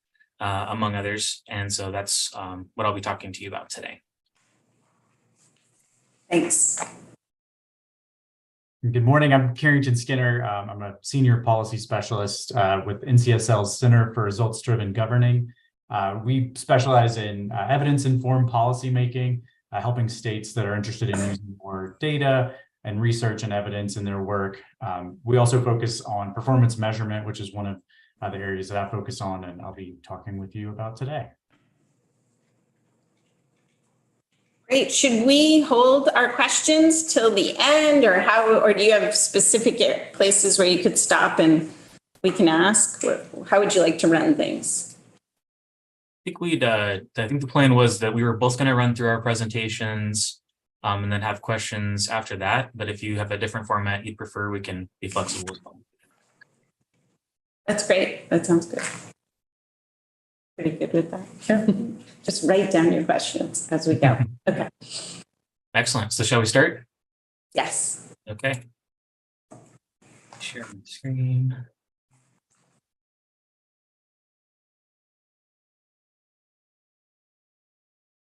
among others. And so that's what I'll be talking to you about today. Thanks. Good morning. I'm Carrington Skinner. I'm a senior policy specialist with NCSL's Center for Results-Driven Governing. We specialize in evidence-informed policymaking, helping states that are interested in using more data and research and evidence in their work. We also focus on performance measurement, which is one of the areas that I focus on, and I'll be talking with you about today. Great. Should we hold our questions till the end, or or do you have specific places where you could stop and we can ask? How would you like to run things? I think the plan was that we were both going to run through our presentations and then have questions after that. But if you have a different format you'd prefer, we can be flexible as well. That's great. That sounds good. Pretty good with that. Sure. Just write down your questions as we go. Okay. Excellent. So shall we start? Yes. Okay. Share my screen.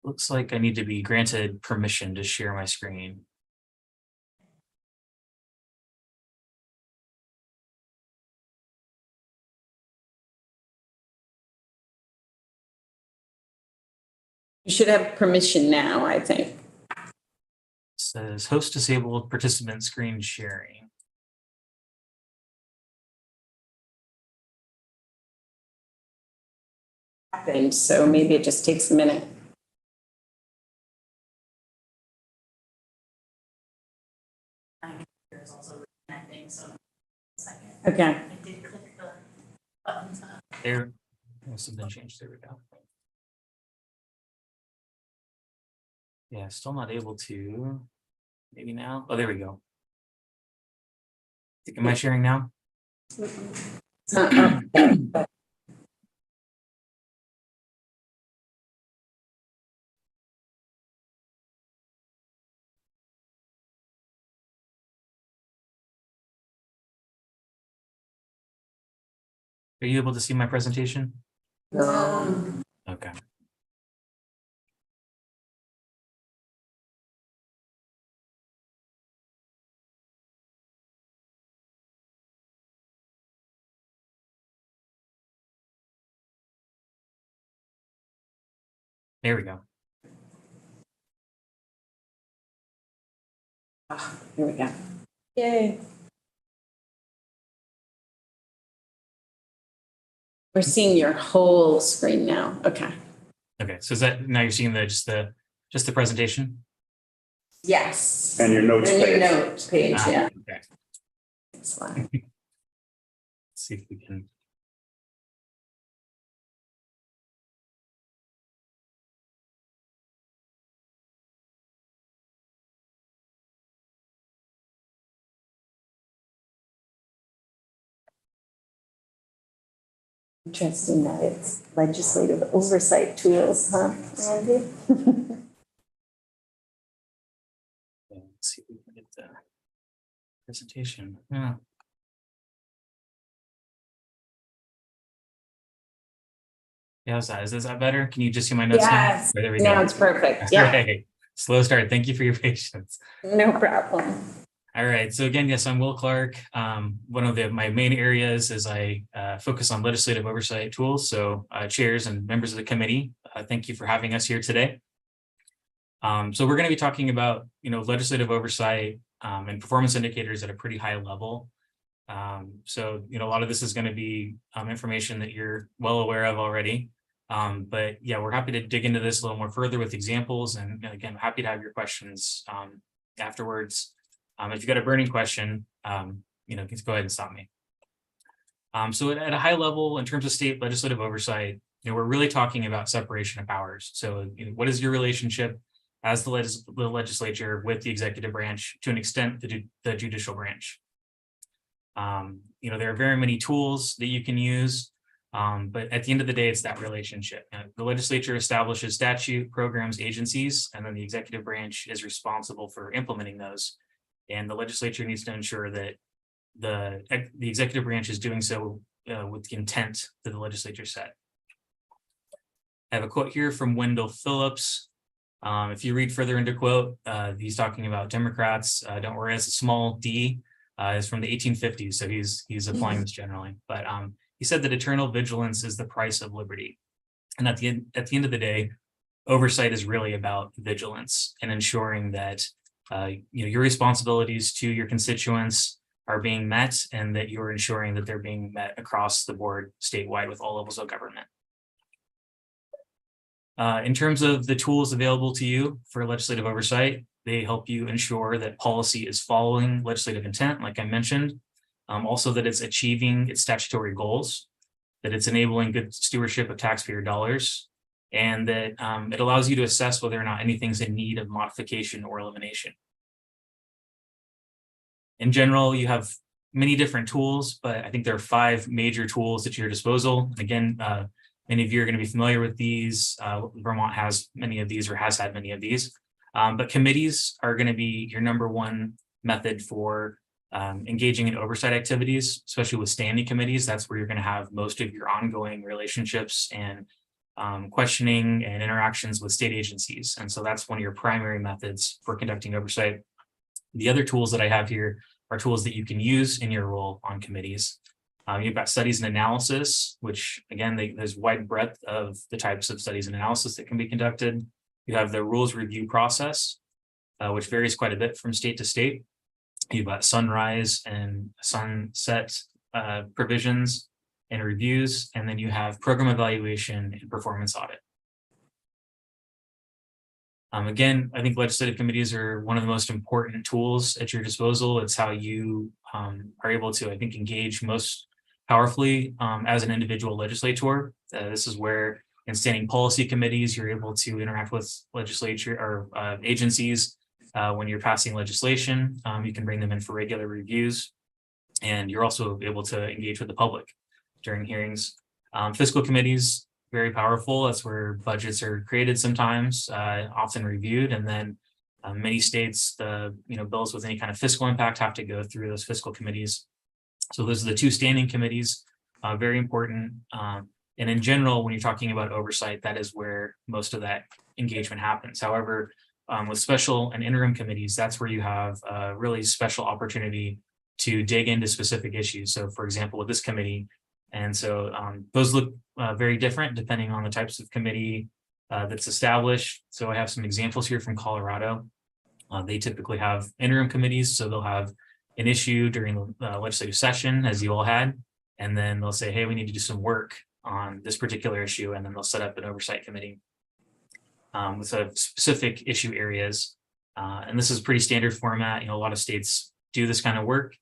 Looks like I need to be granted permission to share my screen. You should have permission now, I think. It says host disabled participant screen sharing. Happened, so maybe it just takes a minute. Okay. I did click the buttons. There, something changed. There we go. Yeah, still not able to. Maybe now. Oh, there we go. Am I sharing now? Are you able to see my presentation? No. Okay. There we go. Here we go. Yay. We're seeing your whole screen now. Okay. Okay. So is that now you're seeing just the presentation? Yes. And your notes And your page. notes page, yeah. Okay. Excellent. Let's see if we can. Interesting that it's legislative oversight tools, huh, Randy? Let's see if we can get the presentation. Yeah. Yeah, how's that? Is that better? Can you just see my notes Yes. now? There we Now go. it's perfect. Yeah. Right. Slow start. Thank you for your patience. No problem. All right. So again, yes, I'm Will Clark. One of my main areas is I focus on legislative oversight tools. So chairs and members of the committee, thank you for having us here today. So we're going to be talking about, legislative oversight and performance indicators at a pretty high level. So, a lot of this is going to be information that you're well aware of already. But yeah, we're happy to dig into this a little more further with examples. And again, happy to have your questions afterwards. If you've got a burning question, just go ahead and stop me. So at a high level, in terms of state legislative oversight, we're really talking about separation of powers. So what is your relationship as the legislature with the executive branch, to an extent, the judicial branch? There are very many tools that you can use, but at the end of the day, it's that relationship. The legislature establishes statute, programs, agencies, and then the executive branch is responsible for implementing those. And the legislature needs to ensure that the executive branch is doing so with the intent that the legislature set. I have a quote here from Wendell Phillips. If you read further into quote, he's talking about Democrats. Don't worry, it's a small d. Is from the 1850s, so he's applying this generally. But he said that eternal vigilance is the price of liberty. And at the end of the day, oversight is really about vigilance and ensuring that your responsibilities to your constituents are being met, and that you're ensuring that they're being met across the board statewide with all levels of government. In terms of the tools available to you for legislative oversight, they help you ensure that policy is following legislative intent, like I mentioned. Also that it's achieving its statutory goals, that it's enabling good stewardship of taxpayer dollars, and that it allows you to assess whether or not anything's in need of modification or elimination. In general, you have many different tools, but I think there are 5 major tools at your disposal. Again, many of you are going to be familiar with these. Vermont has many of these, or has had many of these. But committees are going to be your #1 method for engaging in oversight activities, especially with standing committees. That's where you're going to have most of your ongoing relationships and questioning and interactions with state agencies. And so that's one of your primary methods for conducting oversight. The other tools that I have here are tools that you can use in your role on committees. You've got studies and analysis, which again, there's wide breadth of the types of studies and analysis that can be conducted. You have the rules review process, which varies quite a bit from state to state. You've got sunrise and sunset provisions and reviews, and then you have program evaluation and performance audit. Again, I think legislative committees are one of the most important tools at your disposal. It's how you are able to, I think, engage most powerfully as an individual legislator. This is where in standing policy committees, you're able to interact with legislature or agencies when you're passing legislation. You can bring them in for regular reviews, and you're also able to engage with the public during hearings. Fiscal committees, very powerful. That's where budgets are created sometimes, often reviewed, and then many states, the bills with any kind of fiscal impact have to go through those fiscal committees. So those are the 2 standing committees, very important. And in general, when you're talking about oversight, that is where most of that engagement happens. However, with special and interim committees, that's where you have a really special opportunity to dig into specific issues. So for example, with this committee, and so those look very different depending on the types of committee that's established. So I have some examples here from Colorado. They typically have interim committees, so they'll have an issue during the legislative session, as you all had, and then they'll say, hey, we need to do some work on this particular issue, and then they'll set up an oversight committee with specific issue areas. And this is a pretty standard format. A lot of states do this kind of work.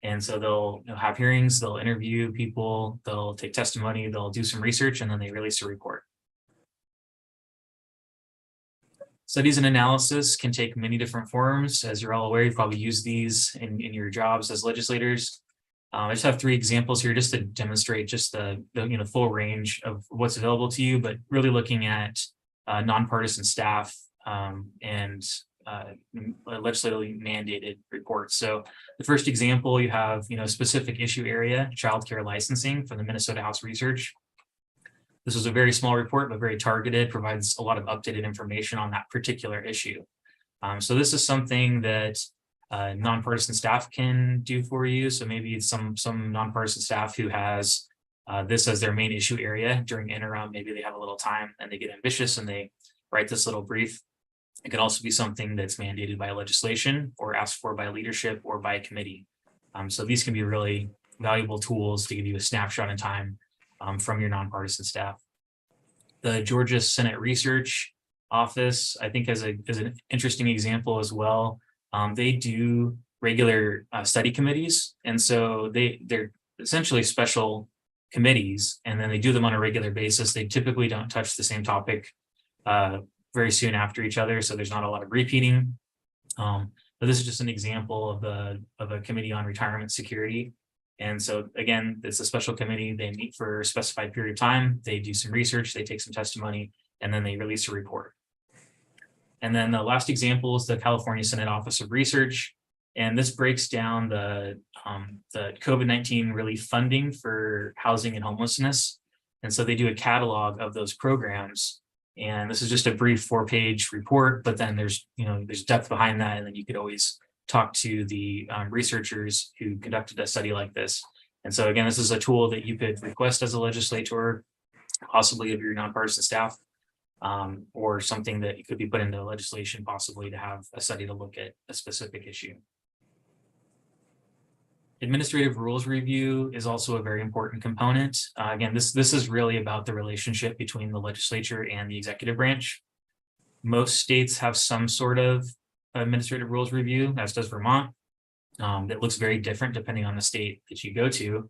And so they'll have hearings, they'll interview people, they'll take testimony, they'll do some research, and then they release a report. Studies and analysis can take many different forms. As you're all aware, you've probably used these in your jobs as legislators. I just have 3 examples here just to demonstrate just the full range of what's available to you, but really looking at nonpartisan staff and legislatively mandated reports. So the first example, you have specific issue area, childcare licensing from the Minnesota House Research. This was a very small report, but very targeted, provides a lot of updated information on that particular issue. So this is something that nonpartisan staff can do for you. So maybe some nonpartisan staff who has this as their main issue area during interim, maybe they have a little time and they get ambitious and they write this little brief. It could also be something that's mandated by legislation or asked for by leadership or by a committee. So these can be really valuable tools to give you a snapshot in time from your nonpartisan staff. The Georgia Senate Research Office, I think, is an interesting example as well. They do regular study committees, and so they're essentially special committees, and then they do them on a regular basis. They typically don't touch the same topic very soon after each other, so there's not a lot of repeating. But this is just an example of a committee on retirement security. And so again, it's a special committee. They meet for a specified period of time. They do some research, they take some testimony, and then they release a report. And then the last example is the California Senate Office of Research. And this breaks down the COVID-19 relief funding for housing and homelessness. And so they do a catalog of those programs. And this is just a brief 4-page report, but then there's depth behind that. And then you could always talk to the researchers who conducted a study like this. And so again, this is a tool that you could request as a legislator, possibly of your nonpartisan staff. or something that could be put into legislation possibly to have a study to look at a specific issue. Administrative rules review is also a very important component. Again, this is really about the relationship between the legislature and the executive branch. Most states have some sort of administrative rules review, as does Vermont. That looks very different depending on the state that you go to.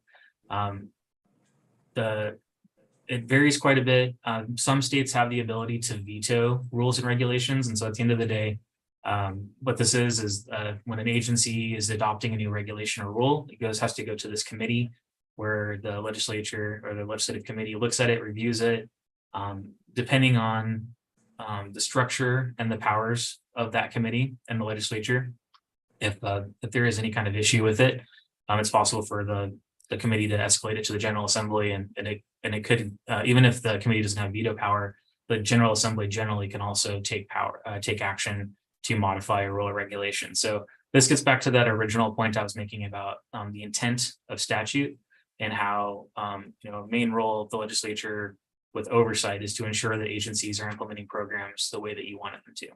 It varies quite a bit. Some states have the ability to veto rules and regulations. And so at the end of the day, what this is when an agency is adopting a new regulation or rule, it has to go to this committee where the legislature or the legislative committee looks at it, reviews it. Depending on the structure and the powers of that committee and the legislature, if there is any kind of issue with it, it's possible for the committee to escalate it to the General Assembly, and it could, even if the committee doesn't have veto power, the General Assembly generally can also take action to modify a rule or regulation. So this gets back to that original point I was making about the intent of statute and how main role of the legislature with oversight is to ensure that agencies are implementing programs the way that you want them to.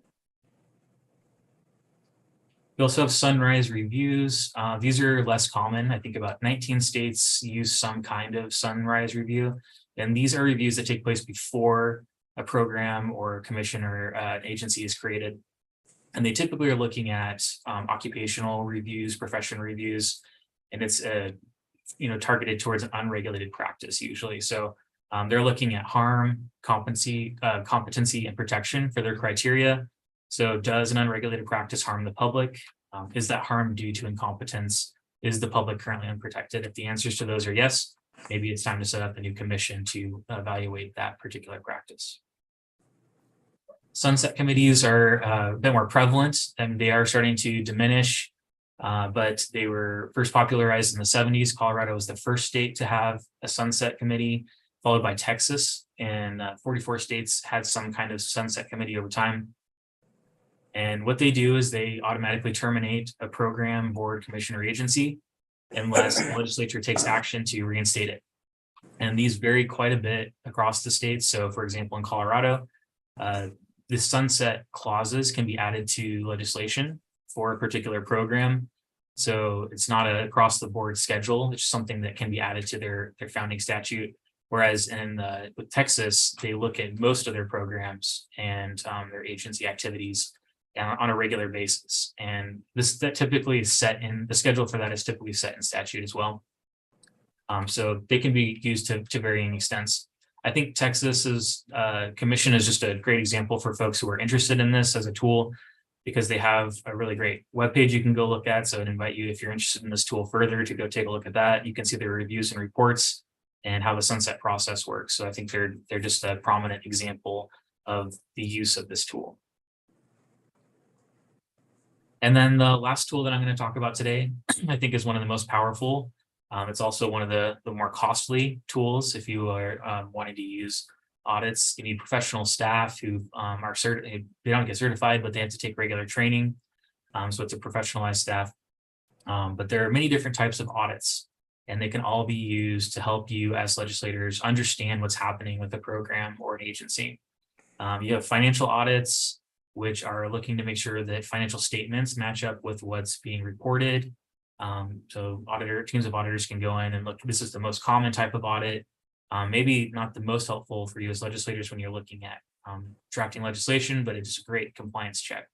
We also have sunrise reviews. These are less common. I think about 19 states use some kind of sunrise review. And these are reviews that take place before a program or a commission or an agency is created. And they typically are looking at occupational reviews, profession reviews, and it's targeted towards an unregulated practice usually. So they're looking at harm, competency, and protection for their criteria. So does an unregulated practice harm the public? Is that harm due to incompetence? Is the public currently unprotected? If the answers to those are yes, maybe it's time to set up a new commission to evaluate that particular practice. Sunset committees are a bit more prevalent and they are starting to diminish, but they were first popularized in the 70s. Colorado was the first state to have a sunset committee, followed by Texas, and 44 states had some kind of sunset committee over time. And what they do is they automatically terminate a program, board, commission, or agency unless the legislature takes action to reinstate it. And these vary quite a bit across the states. So for example, in Colorado, the sunset clauses can be added to legislation for a particular program. So it's not an across the board schedule. It's something that can be added to their founding statute. Whereas with Texas, they look at most of their programs and their agency activities on a regular basis. And that typically is set in, the schedule for that is typically set in statute as well. So they can be used to varying extents. I think Texas's commission is just a great example for folks who are interested in this as a tool, because they have a really great webpage you can go look at. So I'd invite you, if you're interested in this tool further, to go take a look at that. You can see their reviews and reports and how the sunset process works. So I think they're just a prominent example of the use of this tool. And then the last tool that I'm going to talk about today, I think is one of the most powerful. It's also one of the more costly tools if you are wanting to use audits. You need professional staff who are certified. They don't get certified, but they have to take regular training. So it's a professionalized staff. But there are many different types of audits, and they can all be used to help you as legislators understand what's happening with a program or an agency. You have financial audits, which are looking to make sure that financial statements match up with what's being reported. So teams of auditors can go in and look. This is the most common type of audit. Maybe not the most helpful for you as legislators when you're looking at drafting legislation, but it's a great compliance check.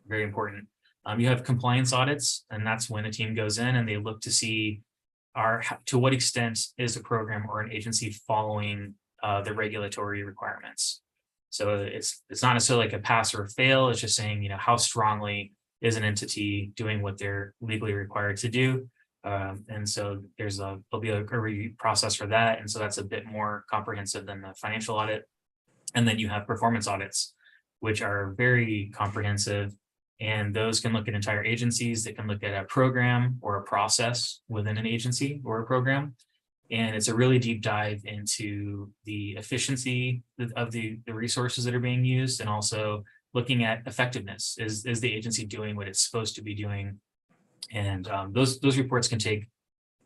Very important. You have compliance audits, and that's when a team goes in and they look to see to what extent is a program or an agency following the regulatory requirements. So it's not necessarily like a pass or fail. It's just saying, how strongly is an entity doing what they're legally required to do. And so there'll be a review process for that. And so that's a bit more comprehensive than the financial audit. And then you have performance audits, which are very comprehensive. And those can look at entire agencies. They can look at a program or a process within an agency or a program. And it's a really deep dive into the efficiency of the resources that are being used, and also looking at effectiveness. Is the agency doing what it's supposed to be doing? And those reports can take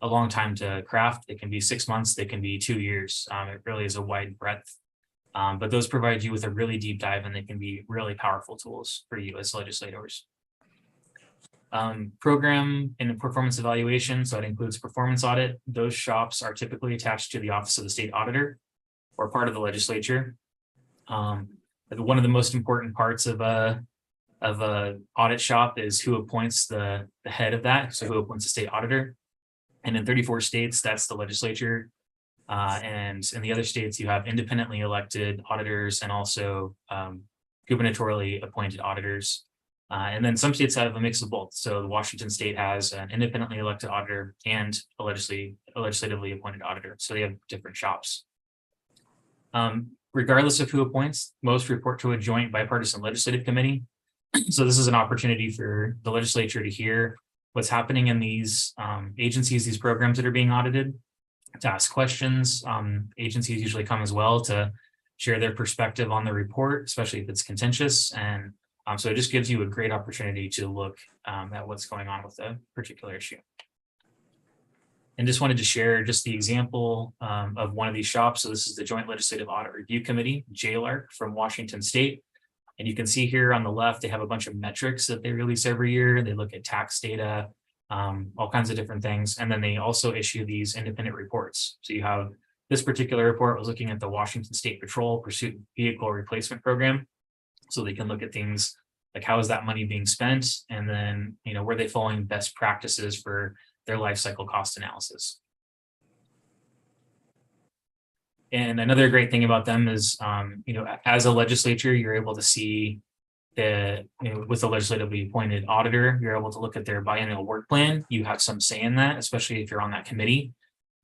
a long time to craft. It can be 6 months, they can be 2 years. It really is a wide breadth But those provide you with a really deep dive, and they can be really powerful tools for you as legislators. Program and performance evaluation, so it includes performance audit. Those shops are typically attached to the Office of the State Auditor or part of the legislature. One of the most important parts of a audit shop is who appoints the head of that, so who appoints the state auditor. And in 34 states, that's the legislature. And in the other states, you have independently elected auditors and also gubernatorially appointed auditors. And then some states have a mix of both. So Washington State has an independently elected auditor and a legislatively appointed auditor. So they have different shops. Regardless of who appoints, most report to a joint bipartisan legislative committee. So this is an opportunity for the legislature to hear what's happening in these agencies, these programs that are being audited, to ask questions. Agencies usually come as well to share their perspective on the report, especially if it's contentious. And so it just gives you a great opportunity to look at what's going on with a particular issue. And just wanted to share just the example of one of these shops. So this is the Joint Legislative Audit Review Committee, JLARC, from Washington State. And you can see here on the left, they have a bunch of metrics that they release every year. They look at tax data, all kinds of different things. And then they also issue these independent reports. So you have this particular report was looking at the Washington State Patrol Pursuit Vehicle Replacement Program. So they can look at things like how is that money being spent? And then, were they following best practices for their life cycle cost analysis? And another great thing about them is, as a legislature, you're able to see with the legislatively appointed auditor, you're able to look at their biennial work plan. You have some say in that, especially if you're on that committee.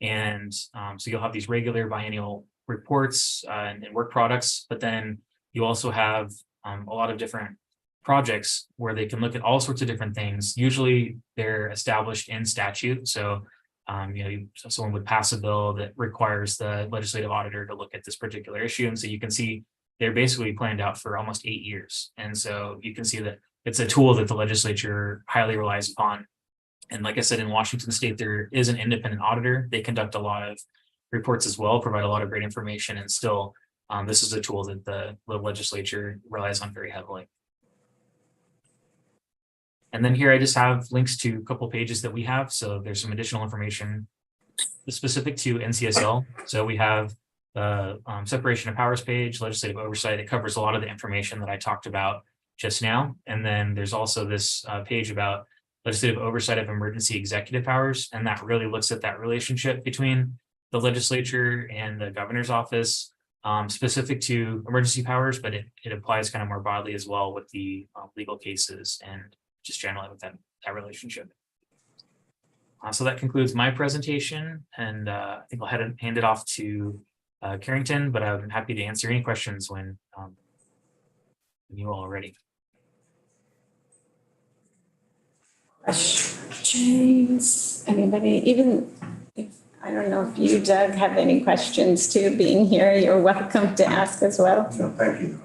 And so you'll have these regular biennial reports and work products, but then you also have a lot of different projects where they can look at all sorts of different things. Usually they're established in statute. So someone would pass a bill that requires the legislative auditor to look at this particular issue. And so you can see they're basically planned out for almost 8 years. And so you can see that it's a tool that the legislature highly relies upon. And like I said, in Washington State, there is an independent auditor. They conduct a lot of reports as well, provide a lot of great information. And still, this is a tool that the legislature relies on very heavily. And then here I just have links to a couple pages that we have. So there's some additional information specific to NCSL. So we have the separation of powers page, legislative oversight. It covers a lot of the information that I talked about just now. And then there's also this page about legislative oversight of emergency executive powers. And that really looks at that relationship between the legislature and the governor's office, specific to emergency powers, but it applies kind of more broadly as well with the legal cases and just generally with that relationship. So that concludes my presentation, and I think I'll hand it off to Carrington, but I'm happy to answer any questions when you all are ready. Questions? Anybody? Even if, I don't know if you, Doug, have any questions too, being here, you're welcome to ask as well. No, thank you.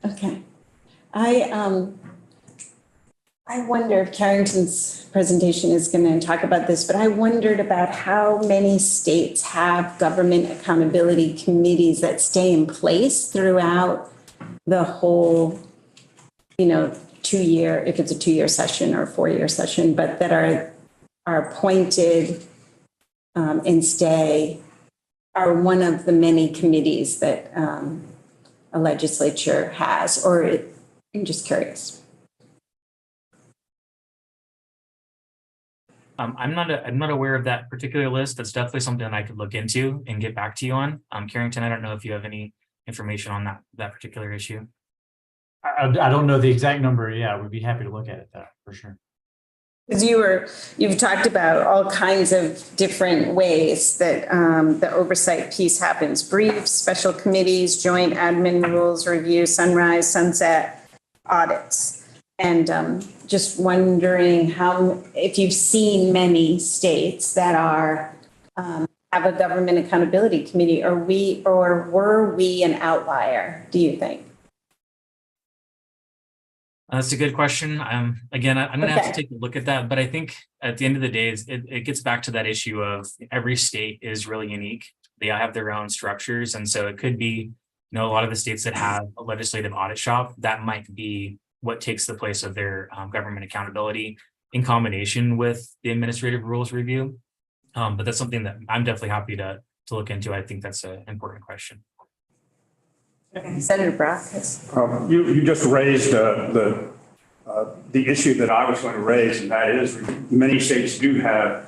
Okay. I wonder if Carrington's presentation is going to talk about this, but I wondered about how many states have government accountability committees that stay in place throughout the whole, 2-year, if it's a 2-year session or a 4-year session, but that are appointed and stay, are one of the many committees that a legislature has, or I'm just curious. I'm not aware of that particular list. That's definitely something I could look into and get back to you on. Carrington, I don't know if you have any information on that particular issue. I don't know the exact number. Yeah, we'd be happy to look at it though, for sure. Because you've talked about all kinds of different ways that the oversight piece happens: briefs, special committees, joint admin rules review, sunrise, sunset, audits. And just wondering if you've seen many states that have a government accountability committee, or were we an outlier, do you think? That's a good question. Again, I'm going to have to take a look at that, but I think at the end of the day, it gets back to that issue of every state is really unique. They have their own structures. And so it could be a lot of the states that have a legislative audit shop, that might be what takes the place of their government accountability in combination with the administrative rules review. But that's something that I'm definitely happy to look into. I think that's an important question. Senator Brock has. You just raised the issue that I was going to raise, and that is many states do have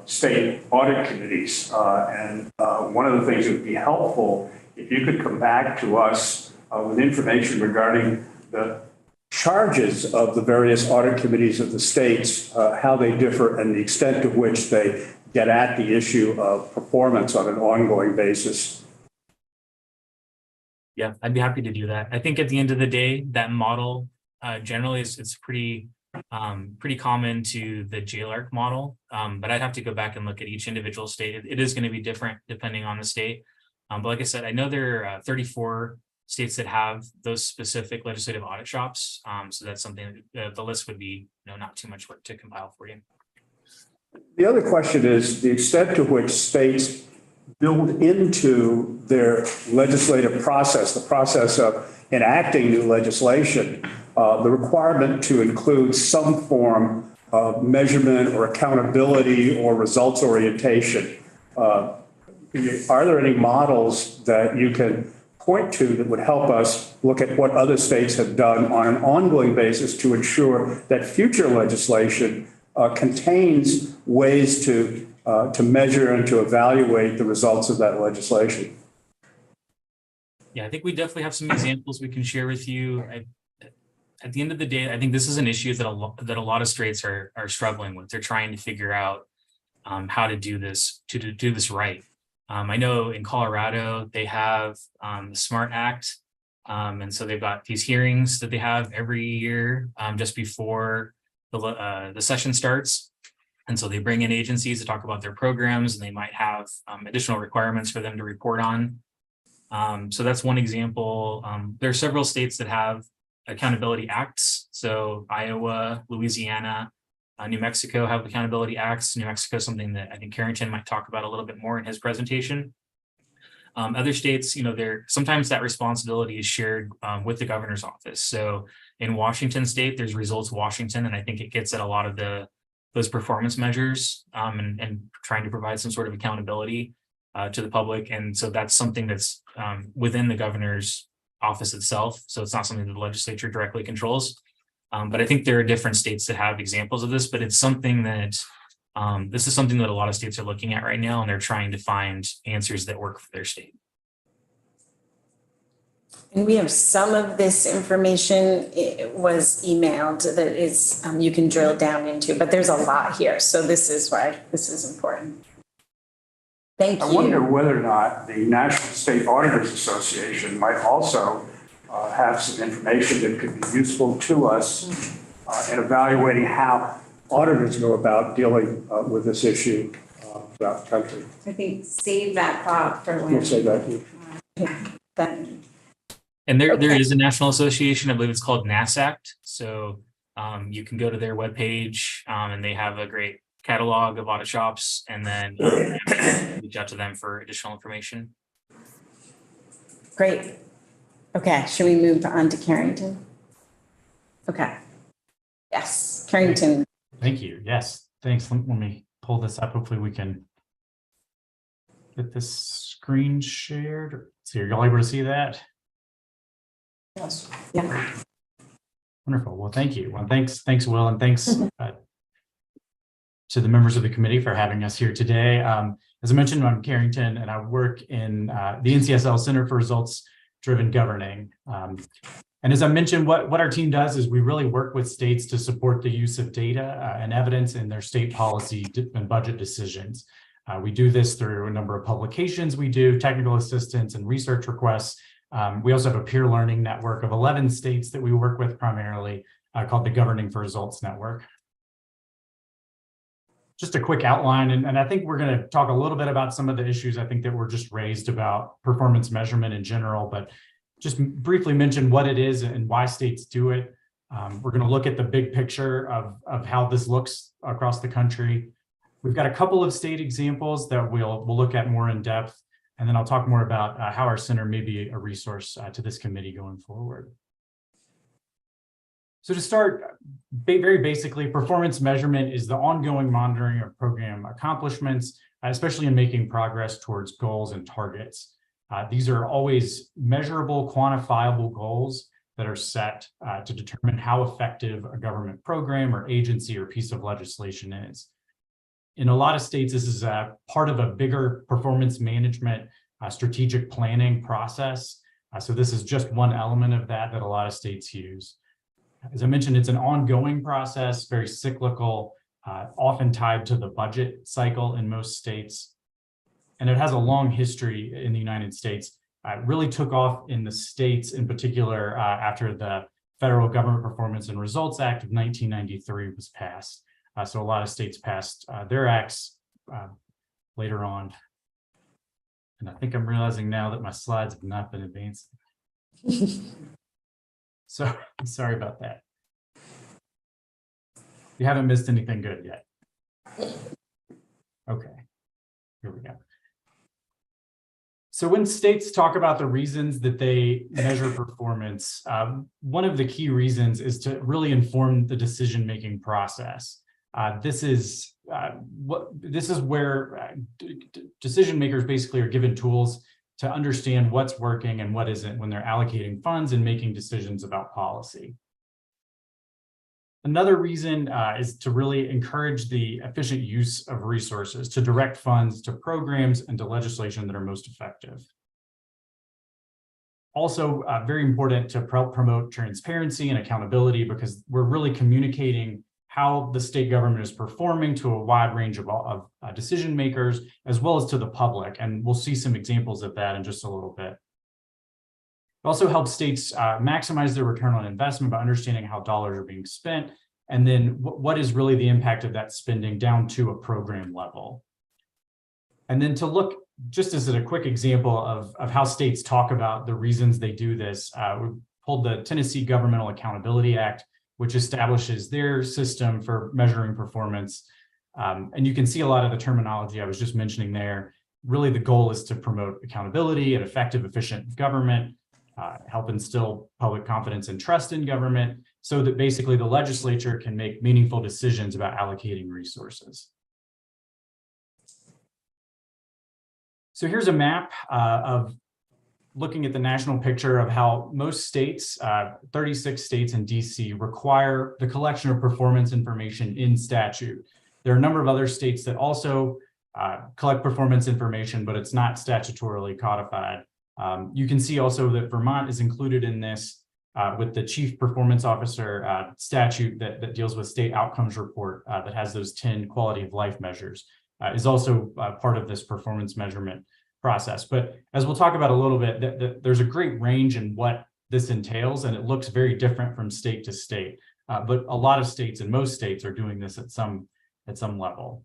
state audit committees. And one of the things that would be helpful if you could come back to us with information regarding the charges of the various audit committees of the states, how they differ and the extent to which they get at the issue of performance on an ongoing basis. Yeah, I'd be happy to do that. I think at the end of the day, that model generally it's pretty common to the JLARC model, but I'd have to go back and look at each individual state. It is going to be different depending on the state. But like I said, I know there are 34 states that have those specific legislative audit shops. So that's something the list would be, not too much work to compile for you. The other question is the extent to which states build into their legislative process, the process of enacting new legislation, the requirement to include some form of measurement or accountability or results orientation. Are there any models that you can point to that would help us look at what other states have done on an ongoing basis to ensure that future legislation contains ways to measure and to evaluate the results of that legislation? Yeah, I think we definitely have some examples we can share with you. At the end of the day, I think this is an issue that a lot of states are struggling with. They're trying to figure out how to do this, to do this right. I know in Colorado, they have the SMART Act. And so they've got these hearings that they have every year just before the session starts. And so they bring in agencies to talk about their programs, and they might have additional requirements for them to report on. So that's one example. There are several states that have accountability acts. So Iowa, Louisiana, New Mexico have accountability acts. New Mexico is something that I think Carrington might talk about a little bit more in his presentation. Other states, sometimes that responsibility is shared with the governor's office. So in Washington state, there's Results Washington, and I think it gets at a lot of those performance measures and trying to provide some sort of accountability to the public. And so that's something that's within the governor's office itself. So it's not something that the legislature directly controls. But I think there are different states that have examples of this, but it's something that this is something that a lot of states are looking at right now, and they're trying to find answers that work for their state. And we have some of this information, it was emailed that is you can drill down into, but there's a lot here. So this is why this is important. Thank you. I wonder whether or not the National State Auditors Association might also have some information that could be useful to us in evaluating how auditors go about dealing with this issue throughout the country. I think save that thought for when. We'll say that. And there is a national association, I believe it's called NASACT. So you can go to their webpage and they have a great catalog of audit shops, and then reach out to them for additional information. Great. Okay, should we move on to Carrington? Okay. Yes, Carrington. Thank you. Yes, thanks. Let me pull this up. Hopefully we can get this screen shared. So are y'all able to see that? Yes. Yeah. Wonderful. Well, thank you. Well, thanks, Will, and thanks to the members of the committee for having us here today. As I mentioned, I'm Carrington, and I work in the NCSL Center for Results-Driven Governing. And as I mentioned, what our team does is we really work with states to support the use of data and evidence in their state policy and budget decisions. We do this through a number of publications we do, technical assistance and research requests. We also have a peer learning network of 11 states that we work with primarily called the Governing for Results Network. Just a quick outline, and I think we're going to talk a little bit about some of the issues I think that were just raised about performance measurement in general, but just briefly mention what it is and why states do it. We're going to look at the big picture of how this looks across the country. We've got a couple of state examples that we'll look at more in depth. And then I'll talk more about how our center may be a resource to this committee going forward. So to start, very basically, performance measurement is the ongoing monitoring of program accomplishments, especially in making progress towards goals and targets. These are always measurable, quantifiable goals that are set to determine how effective a government program or agency or piece of legislation is. In a lot of states, this is part of a bigger performance management strategic planning process. So this is just one element of that a lot of states use. As I mentioned, it's an ongoing process, very cyclical, often tied to the budget cycle in most states. And it has a long history in the United States. It really took off in the states in particular after the Federal Government Performance and Results Act of 1993 was passed. So a lot of states passed their acts later on. And I think I'm realizing now that my slides have not been advanced. So sorry about that. You haven't missed anything good yet. Okay, here we go. So when states talk about the reasons that they measure performance, one of the key reasons is to really inform the decision-making process. This is where decision makers basically are given tools to understand what's working and what isn't when they're allocating funds and making decisions about policy. Another reason is to really encourage the efficient use of resources, to direct funds to programs and to legislation that are most effective. Also, very important to promote transparency and accountability, because we're really communicating how the state government is performing to a wide range of decision makers, as well as to the public. And we'll see some examples of that in just a little bit. It also helps states maximize their return on investment by understanding how dollars are being spent, and then what is really the impact of that spending down to a program level. And then to look, just as a quick example of how states talk about the reasons they do this, we pulled the Tennessee Governmental Accountability Act, which establishes their system for measuring performance. And you can see a lot of the terminology I was just mentioning there. Really, the goal is to promote accountability and effective, efficient government, help instill public confidence and trust in government, so that basically the legislature can make meaningful decisions about allocating resources. So here's a map of looking at the national picture of how most states, 36 states and DC, require the collection of performance information in statute. There are a number of other states that also collect performance information, but it's not statutorily codified. You can see also that Vermont is included in this with the Chief Performance Officer statute that deals with state outcomes report that has those 10 quality of life measures, is also part of this performance measurement process. But as we'll talk about a little bit, there's a great range in what this entails, and it looks very different from state to state. But a lot of states, and most states, are doing this at some level.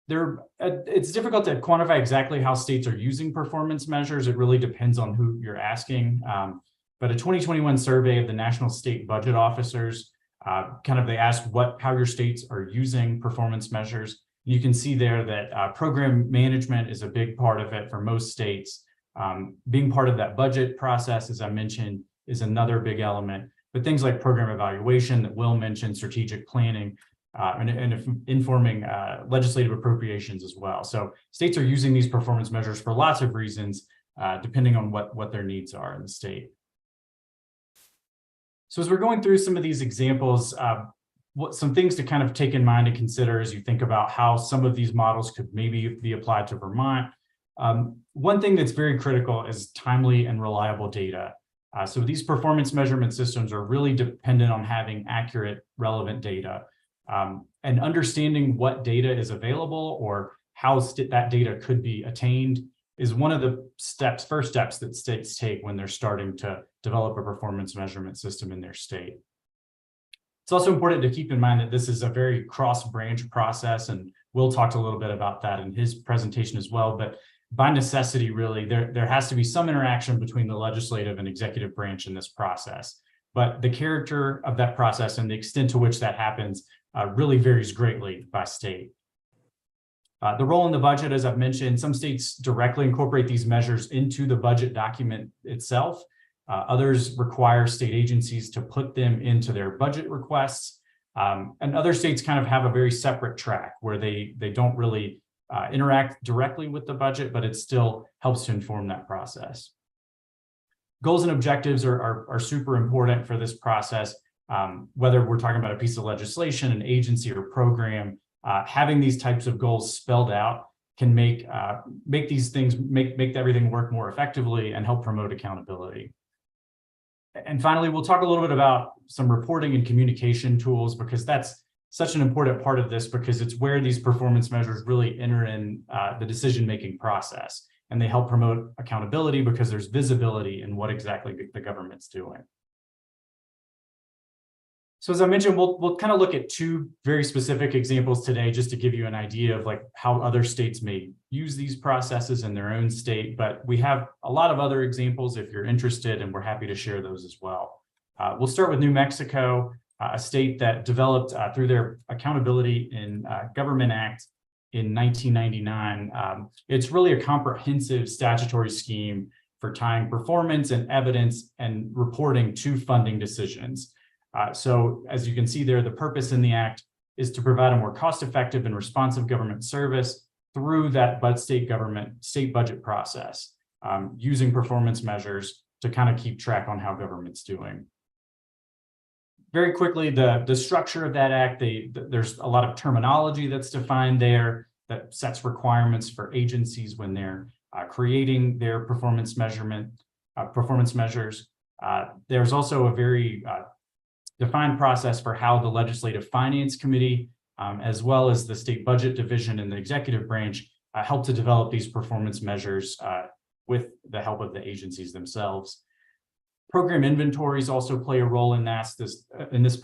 It's difficult to quantify exactly how states are using performance measures. It really depends on who you're asking. But a 2021 survey of the National State Budget Officers, they asked how your states are using performance measures. You can see there that program management is a big part of it for most states. Being part of that budget process, as I mentioned, is another big element. But things like program evaluation that Will mentioned, strategic planning, and informing legislative appropriations as well. So states are using these performance measures for lots of reasons, depending on what their needs are in the state. So as we're going through some of these examples, some things to kind of take in mind and consider as you think about how some of these models could maybe be applied to Vermont. One thing that's very critical is timely and reliable data. So these performance measurement systems are really dependent on having accurate, relevant data. And understanding what data is available or how that data could be attained is one of the first steps that states take when they're starting to develop a performance measurement system in their state. It's also important to keep in mind that this is a very cross-branch process, and Will talked a little bit about that in his presentation as well, but by necessity, really, there has to be some interaction between the legislative and executive branch in this process. But the character of that process and the extent to which that happens really varies greatly by state. The role in the budget, as I've mentioned, some states directly incorporate these measures into the budget document itself. Others require state agencies to put them into their budget requests. And other states kind of have a very separate track where they don't really interact directly with the budget, but it still helps to inform that process. Goals and objectives are super important for this process. Whether we're talking about a piece of legislation, an agency, or program, having these types of goals spelled out can make these things, make everything work more effectively and help promote accountability. And finally, we'll talk a little bit about some reporting and communication tools, because that's such an important part of this, because it's where these performance measures really enter in the decision-making process, and they help promote accountability because there's visibility in what exactly the government's doing. So as I mentioned, we'll kind of look at two very specific examples today, just to give you an idea of like how other states may use these processes in their own state. But we have a lot of other examples if you're interested, and we're happy to share those as well. We'll start with New Mexico, a state that developed through their Accountability in Government Act in 1999. It's really a comprehensive statutory scheme for tying performance and evidence and reporting to funding decisions. So as you can see there, the purpose in the act is to provide a more cost-effective and responsive government service through that state budget process, using performance measures to kind of keep track on how government's doing. Very quickly, the structure of that act, there's a lot of terminology that's defined there that sets requirements for agencies when they're creating their performance measures. There's also a very defined process for how the Legislative Finance Committee, as well as the State Budget Division and the Executive Branch, help to develop these performance measures with the help of the agencies themselves. Program inventories also play a role in this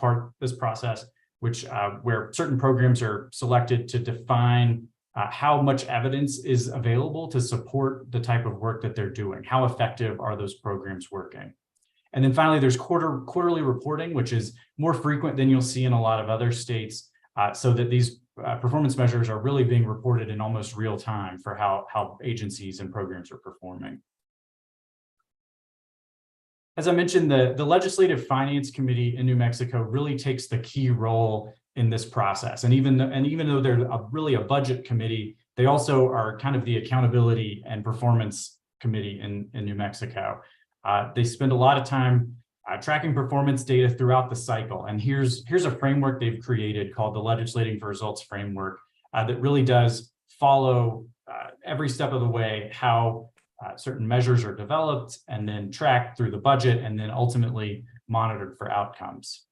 process, which where certain programs are selected to define how much evidence is available to support the type of work that they're doing. How effective are those programs working? And then finally, there's quarterly reporting, which is more frequent than you'll see in a lot of other states, so that these performance measures are really being reported in almost real time for how agencies and programs are performing. As I mentioned, the Legislative Finance Committee in New Mexico really takes the key role in this process. And even though they're really a budget committee, they also are kind of the accountability and performance committee in New Mexico. They spend a lot of time tracking performance data throughout the cycle. And here's a framework they've created called the Legislating for Results Framework that really does follow every step of the way how certain measures are developed and then tracked through the budget and then ultimately monitored for outcomes.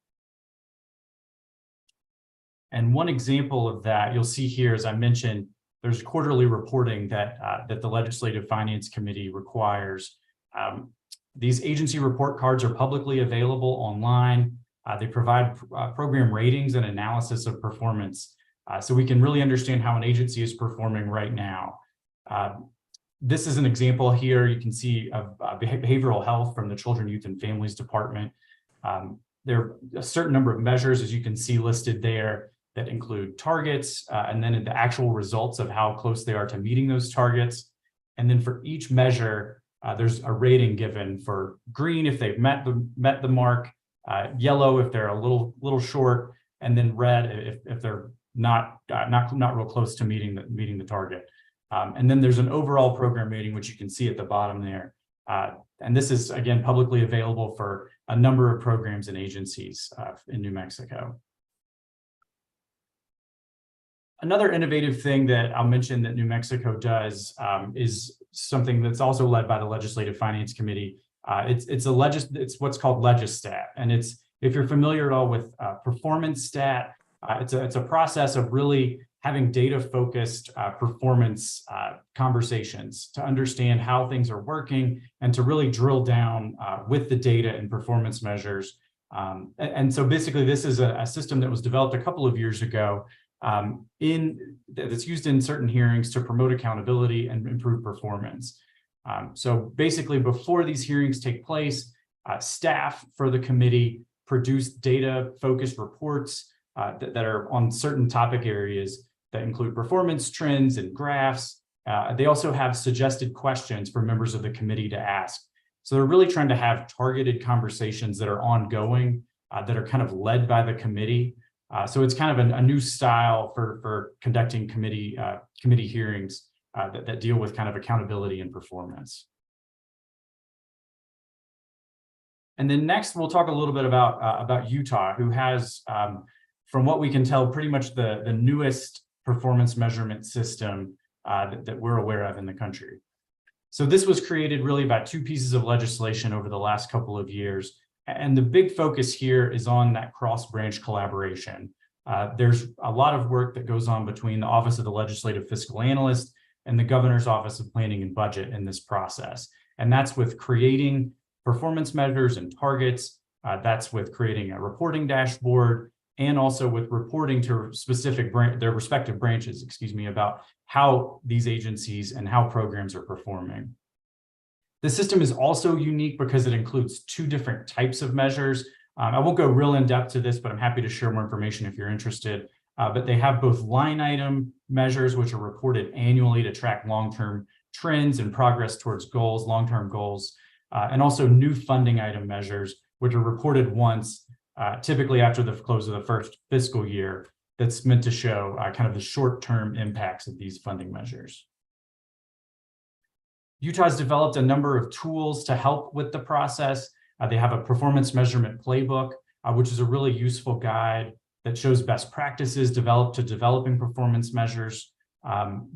And one example of that you'll see here, as I mentioned, there's quarterly reporting that the Legislative Finance Committee requires. These agency report cards are publicly available online. They provide program ratings and analysis of performance, so we can really understand how an agency is performing right now. This is an example here. You can see of behavioral health from the Children, Youth, and Families Department. There are a certain number of measures, as you can see listed there, that include targets, and then the actual results of how close they are to meeting those targets. And then for each measure, there's a rating given for green if they've met the mark, yellow if they're a little short, and then red if they're not real close to meeting the target. And then there's an overall program rating, which you can see at the bottom there. And this is, again, publicly available for a number of programs and agencies in New Mexico. Another innovative thing that I'll mention that New Mexico does is something that's also led by the Legislative Finance Committee. It's what's called Legistat, and if you're familiar at all with performance stat, it's a process of really having data-focused performance conversations to understand how things are working and to really drill down with the data and performance measures. And so basically, this is a system that was developed a couple of years ago that's used in certain hearings to promote accountability and improve performance. So basically, before these hearings take place, staff for the committee produce data-focused reports that are on certain topic areas. that include performance trends and graphs. They also have suggested questions for members of the committee to ask. So they're really trying to have targeted conversations that are ongoing, that are kind of led by the committee. So it's kind of a new style for conducting committee hearings that deal with kind of accountability and performance. And then next, we'll talk a little bit about Utah, who has, from what we can tell, pretty much the newest performance measurement system that we're aware of in the country. So this was created really by two pieces of legislation over the last couple of years. And the big focus here is on that cross-branch collaboration. There's a lot of work that goes on between the Office of the Legislative Fiscal Analyst and the Governor's Office of Planning and Budget in this process. And that's with creating performance measures and targets. That's with creating a reporting dashboard, and also with reporting to their respective branches, about how these agencies and how programs are performing. The system is also unique because it includes two different types of measures. I won't go real in depth to this, but I'm happy to share more information if you're interested. But they have both line item measures, which are reported annually to track long-term trends and progress towards goals, long-term goals, and also new funding item measures, which are reported once, typically after the close of the first fiscal year, that's meant to show kind of the short-term impacts of these funding measures. Utah has developed a number of tools to help with the process. They have a performance measurement playbook, which is a really useful guide that shows best practices developed to developing performance measures.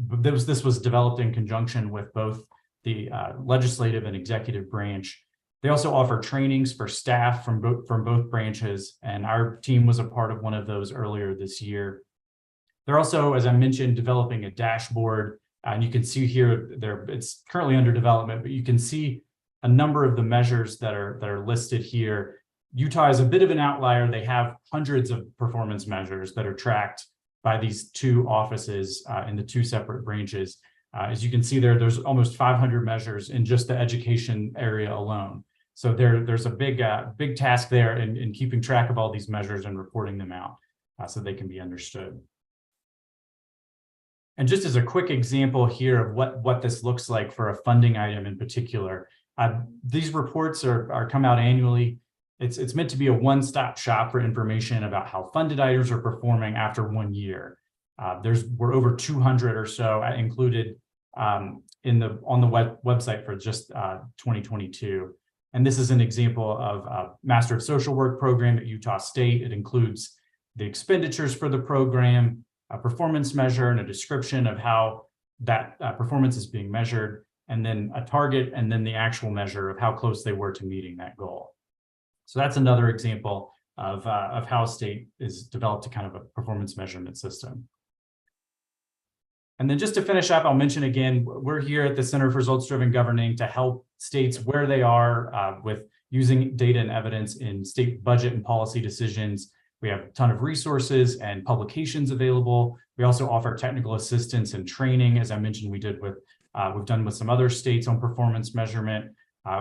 This was developed in conjunction with both the legislative and executive branch. They also offer trainings for staff from both branches, and our team was a part of one of those earlier this year. They're also, as I mentioned, developing a dashboard, and you can see here it's currently under development, but you can see a number of the measures that are listed here. Utah is a bit of an outlier. They have hundreds of performance measures that are tracked by these two offices in the two separate branches. As you can see there's almost 500 measures in just the education area alone. So there's a big task there in keeping track of all these measures and reporting them out so they can be understood. And just as a quick example here of what this looks like for a funding item in particular, these reports are come out annually. It's meant to be a one-stop shop for information about how funded items are performing after 1 year. We're over 200 or so included on the website for just 2022. And this is an example of a Master of Social Work program at Utah State. It includes the expenditures for the program, a performance measure, and a description of how that performance is being measured, and then a target, and then the actual measure of how close they were to meeting that goal. So that's another example of how state is developed a kind of a performance measurement system. And then just to finish up, I'll mention again, we're here at the Center for Results-Driven Governing to help states where they are with using data and evidence in state budget and policy decisions. We have a ton of resources and publications available. We also offer technical assistance and training, as I mentioned, we've done with some other states on performance measurement.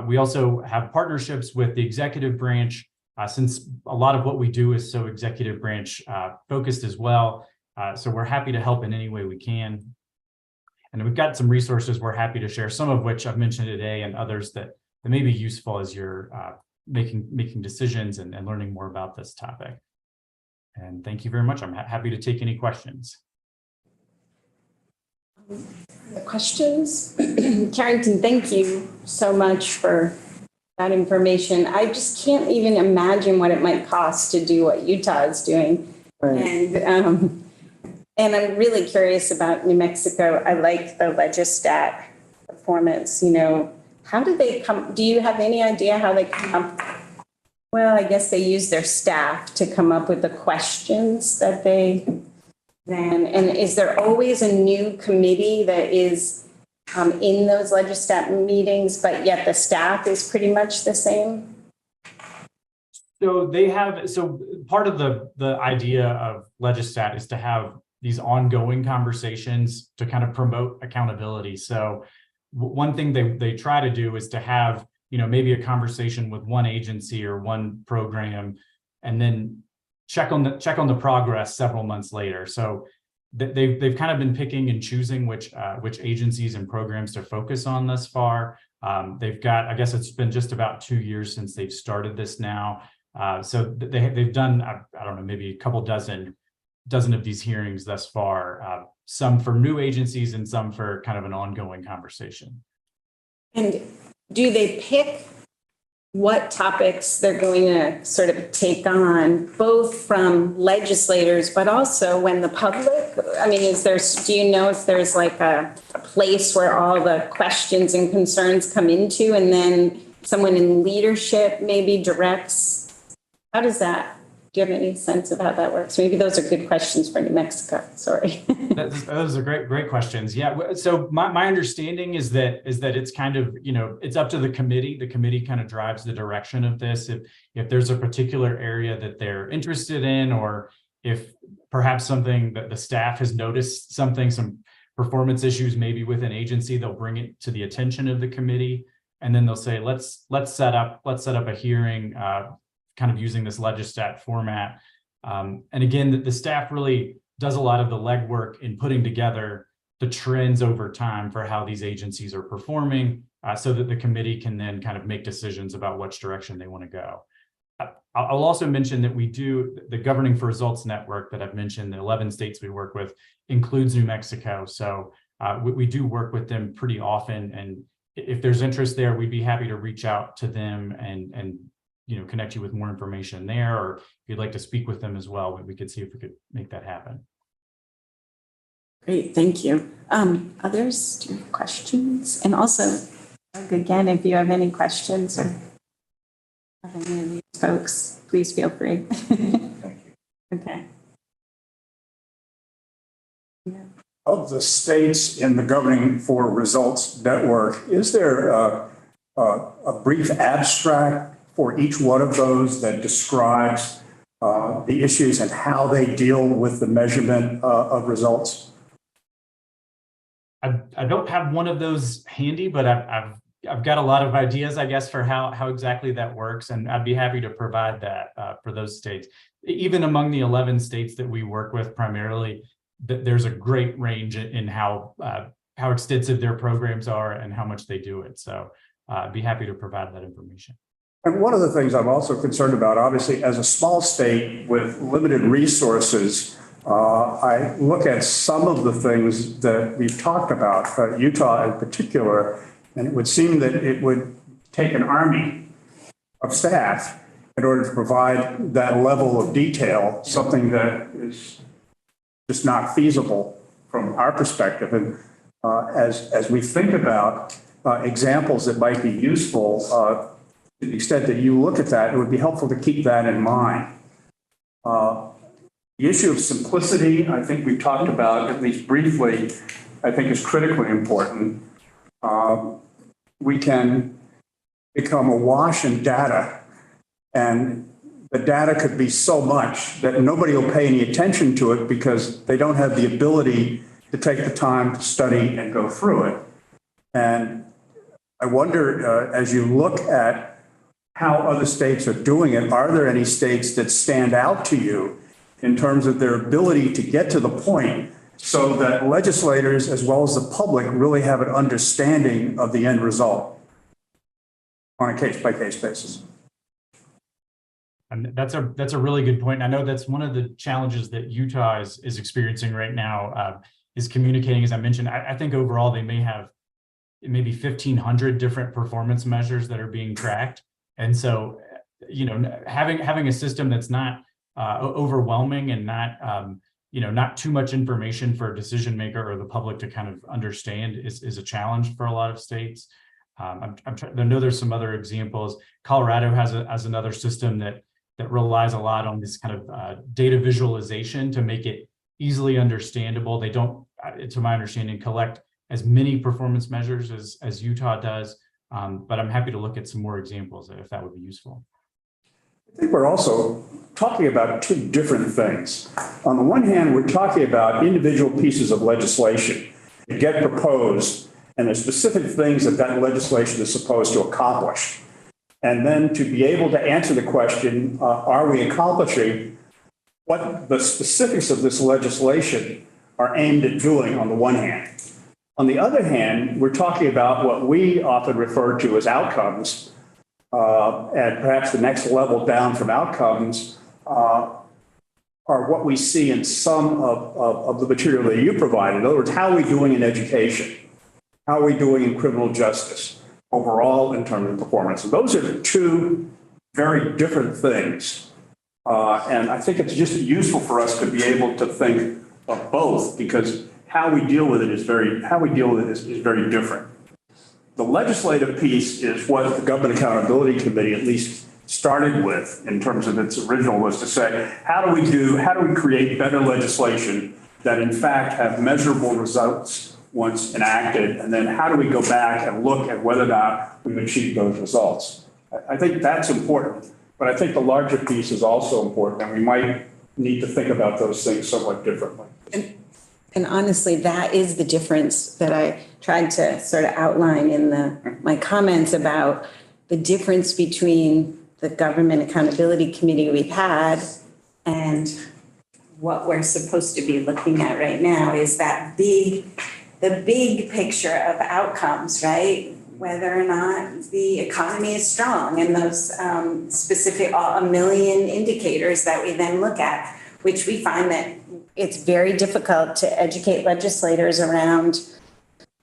We also have partnerships with the executive branch, since a lot of what we do is so executive branch focused as well. So we're happy to help in any way we can. And we've got some resources we're happy to share, some of which I've mentioned today and others that may be useful as you're making decisions and learning more about this topic. And thank you very much. I'm happy to take any questions. Questions? Carrington, thank you so much for that information. I just can't even imagine what it might cost to do what Utah is doing. Right. And I'm really curious about New Mexico. I like the Legistat performance. How do they come? Do you have any idea how they come up? Well, I guess they use their staff to come up with the questions that they then. And is there always a new committee that is in those Legistat meetings, but yet the staff is pretty much the same? So part of the idea of Legistat is to have these ongoing conversations to kind of promote accountability. So one thing they try to do is to have, maybe a conversation with one agency or one program, and then check on the progress several months later. So they've kind of been picking and choosing which agencies and programs to focus on thus far. They've got, I guess it's been just about 2 years since they've started this now. So they've done, I don't know, maybe a couple dozen of these hearings thus far, some for new agencies and some for kind of an ongoing conversation. And do they pick what topics they're going to sort of take on, both from legislators, but also when the public, I mean, do you know if there's like a place where all the questions and concerns come into, and then someone in leadership maybe directs? How does that, do you have any sense of how that works? Maybe those are good questions for New Mexico, sorry. Those are great questions. Yeah. So my understanding is that it's kind of, it's up to the committee. The committee kind of drives the direction of this. If there's a particular area that they're interested in, or if perhaps something that the staff has noticed some performance issues maybe with an agency, they'll bring it to the attention of the committee. And then they'll say, let's set up a hearing, kind of using this Legistat format. And again, the staff really does a lot of the legwork in putting together the trends over time for how these agencies are performing, so that the committee can then kind of make decisions about which direction they want to go. I'll also mention that we do, the Governing for Results Network that I've mentioned, the 11 states we work with includes New Mexico. So we do work with them pretty often. And if there's interest there, we'd be happy to reach out to them and connect you with more information there, or if you'd like to speak with them as well, we could see if we could make that happen. Great, thank you. Others, do you have questions? And also, again, if you have any questions or of any of these folks, please feel free. Okay. Yeah. Of the states in the Governing for Results Network, is there a brief abstract for each one of those that describes the issues and how they deal with the measurement of results? I don't have one of those handy, but I've got a lot of ideas, I guess, for how exactly that works, and I'd be happy to provide that for those states. Even among the 11 states that we work with primarily, there's a great range in how extensive their programs are and how much they do it. So I'd be happy to provide that information. And one of the things I'm also concerned about, obviously, as a small state with limited resources, I look at some of the things that we've talked about, Utah in particular, and it would seem that it would take an army of staff in order to provide that level of detail, something that is just not feasible from our perspective. And as we think about examples that might be useful, to the extent that you look at that, it would be helpful to keep that in mind. The issue of simplicity, I think we talked about, at least briefly, I think is critically important. We can become awash in data, and the data could be so much that nobody will pay any attention to it because they don't have the ability to take the time to study and go through it. And I wonder, as you look at how other states are doing it, are there any states that stand out to you in terms of their ability to get to the point so that legislators as well as the public really have an understanding of the end result on a case-by-case basis? And that's a really good point. I know that's one of the challenges that Utah is experiencing right now, is communicating. As I mentioned, I think overall they may have maybe 1,500 different performance measures that are being tracked. And so, having a system that's not overwhelming and not too much information for a decision maker or the public to kind of understand is a challenge for a lot of states. I know there's some other examples. Colorado has another system that relies a lot on this kind of data visualization to make it easily understandable. They don't, to my understanding, collect as many performance measures as Utah does, but I'm happy to look at some more examples if that would be useful. I think we're also talking about two different things. On the one hand, we're talking about individual pieces of legislation that get proposed and the specific things that legislation is supposed to accomplish. And then to be able to answer the question, are we accomplishing what the specifics of this legislation are aimed at doing on the one hand. On the other hand, we're talking about what we often refer to as outcomes, and perhaps the next level down from outcomes are what we see in some of the material that you provide. In other words, how are we doing in education? How are we doing in criminal justice overall in terms of performance? And those are two very different things. And I think it's just useful for us to be able to think of both, because how we deal with it is very different. The legislative piece is what the Government Accountability Committee at least started with in terms of its original, was to say, how do we create better legislation that in fact have measurable results once enacted, and then how do we go back and look at whether or not we've achieved those results? I think that's important, but I think the larger piece is also important, and we might need to think about those things somewhat differently. And honestly, that is the difference that I tried to sort of outline in my comments about the difference between the Government Accountability Committee we've had and what we're supposed to be looking at right now is the big picture of outcomes, right? Whether or not the economy is strong and those specific, a million indicators that we then look at, which we find that it's very difficult to educate legislators around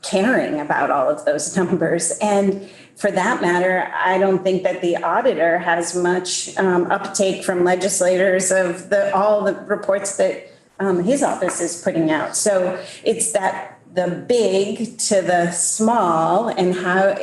caring about all of those numbers. And for that matter, I don't think that the auditor has much uptake from legislators of all the reports that his office is putting out. So it's that the big to the small and how,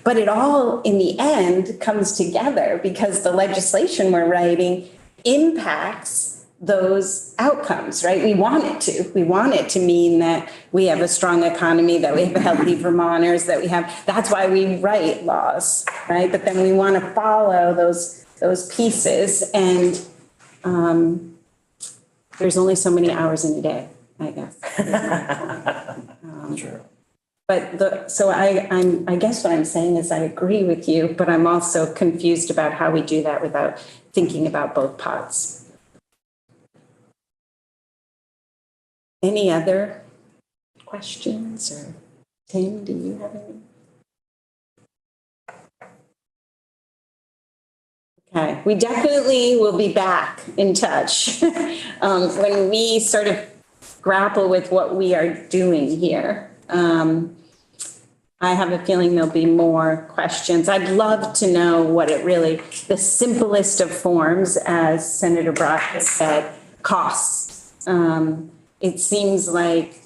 but it all in the end comes together because the legislation we're writing impacts those outcomes, right? We want it to mean that we have a strong economy, that we have healthy Vermonters, that's why we write laws, right? But then we want to follow those pieces, and there's only so many hours in a day, I guess. Sure. But so I guess what I'm saying is I agree with you, but I'm also confused about how we do that without thinking about both parts. Any other questions, or Tim, do you have any? Okay, we definitely will be back in touch when we sort of grapple with what we are doing here. I have a feeling there'll be more questions. I'd love to know what the simplest of forms, as Senator Brock has said, costs. It seems like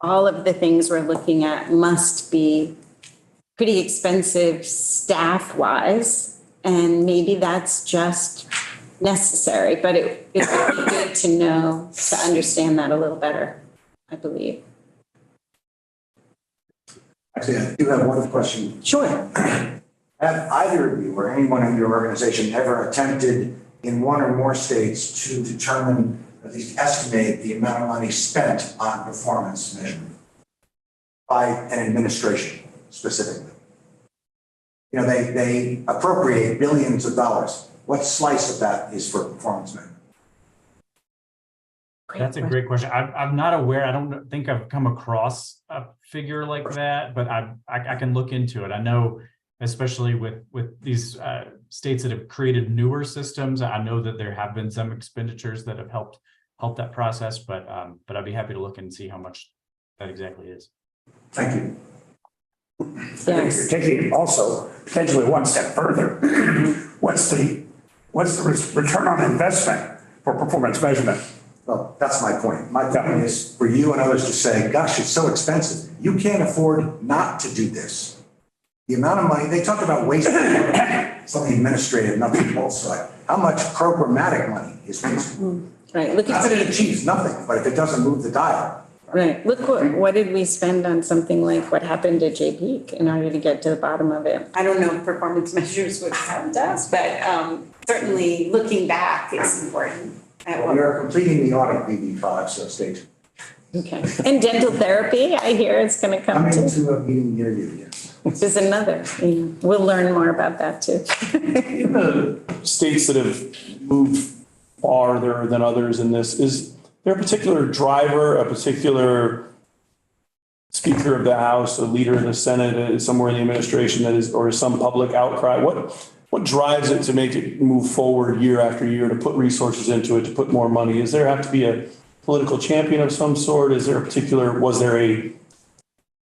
all of the things we're looking at must be pretty expensive staff-wise, and maybe that's just necessary, but it would be good to know, to understand that a little better, I believe. Actually, I do have one question. Sure. Have either of you or anyone in your organization ever attempted in one or more states to determine, at least estimate, the amount of money spent on performance measurement by an administration specifically? You know, they appropriate billions of dollars. What slice of that is for performance measurement? That's a great question. I'm not aware. I don't think I've come across a figure like that, but I can look into it. I know, especially with these states that have created newer systems, I know that there have been some expenditures that have helped that process, but I'd be happy to look and see how much that exactly is. Thank you. Yes. You're taking it also potentially one step further. What's the return on investment for performance measurement? Well, that's my point. My point is for you and others to say, gosh, it's so expensive. You can't afford not to do this. The amount of money, they talk about wasting something administrative, nothing else. How much programmatic money is wasted? Right. Look Not at that it achieves nothing, but if it doesn't move the dial. Right. Look what did we spend on something like what happened at JPEAK in order to get to the bottom of it? I don't know if performance measures would count us, but certainly looking back is important. We are completing the audit BB5, so stay tuned. Okay. And dental therapy, I hear it's going to come Coming to. to a meeting near you, yes. Which is another. We'll learn more about that too. In the states that have moved farther than others in this, is there a particular driver, a particular Speaker of the House, a leader of the Senate, somewhere in the administration that is, or some public outcry? What drives it to make it move forward year after year, to put resources into it, to put more money? Is there have to be a political champion of some sort? Is there a particular, was there a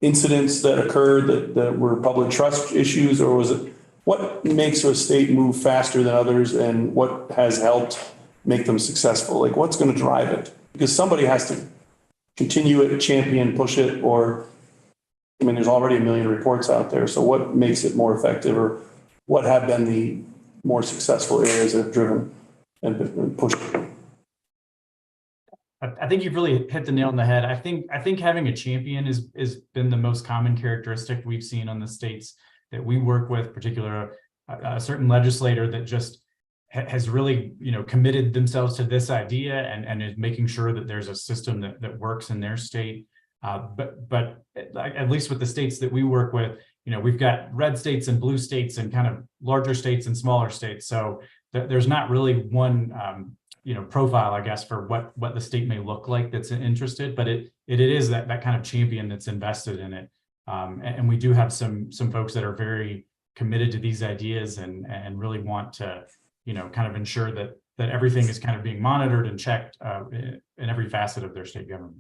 incidents that occurred that were public trust issues, or was it, what makes a state move faster than others, and what has helped make them successful? Like, what's going to drive it? Because somebody has to continue it, champion, push it, or, I mean, there's already a million reports out there. So what makes it more effective, or what have been the more successful areas that have driven and pushed it? I think you've really hit the nail on the head. I think having a champion is been the most common characteristic we've seen on the states that we work with, particular a certain legislator that just has really, committed themselves to this idea and is making sure that there's a system that works in their state. But at least with the states that we work with, we've got red states and blue states and kind of larger states and smaller states. So there's not really one profile, I guess, for what the state may look like that's interested, but it is that kind of champion that's invested in it. And we do have some folks that are very committed to these ideas and really want to, kind of ensure that everything is kind of being monitored and checked in every facet of their state government.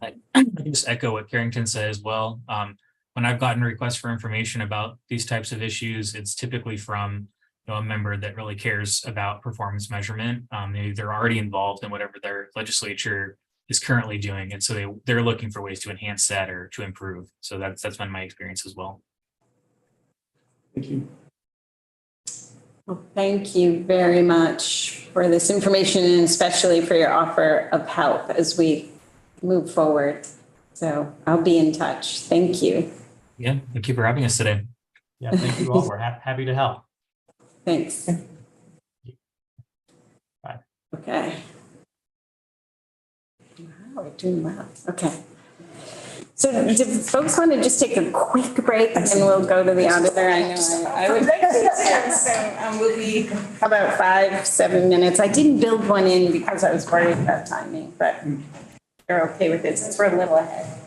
I can just echo what Carrington said as well. When I've gotten requests for information about these types of issues, it's typically from a member that really cares about performance measurement. They're already involved in whatever their legislature is currently doing, and so they're looking for ways to enhance that or to improve. So that's been my experience as well. Thank you. Well, thank you very much for this information, and especially for your offer of help as we move forward. So I'll be in touch. Thank you. Yeah, thank you for having us today. Yeah, thank you all. We're happy to help. Thanks. Bye. Okay. Wow, we're doing well. Okay. So do folks want to just take a quick break and we'll go to the auditor? I know I would like to. So we'll be, how about 5-7 minutes? I didn't build one in because I was worried about timing, but you're okay with it since we're a little ahead.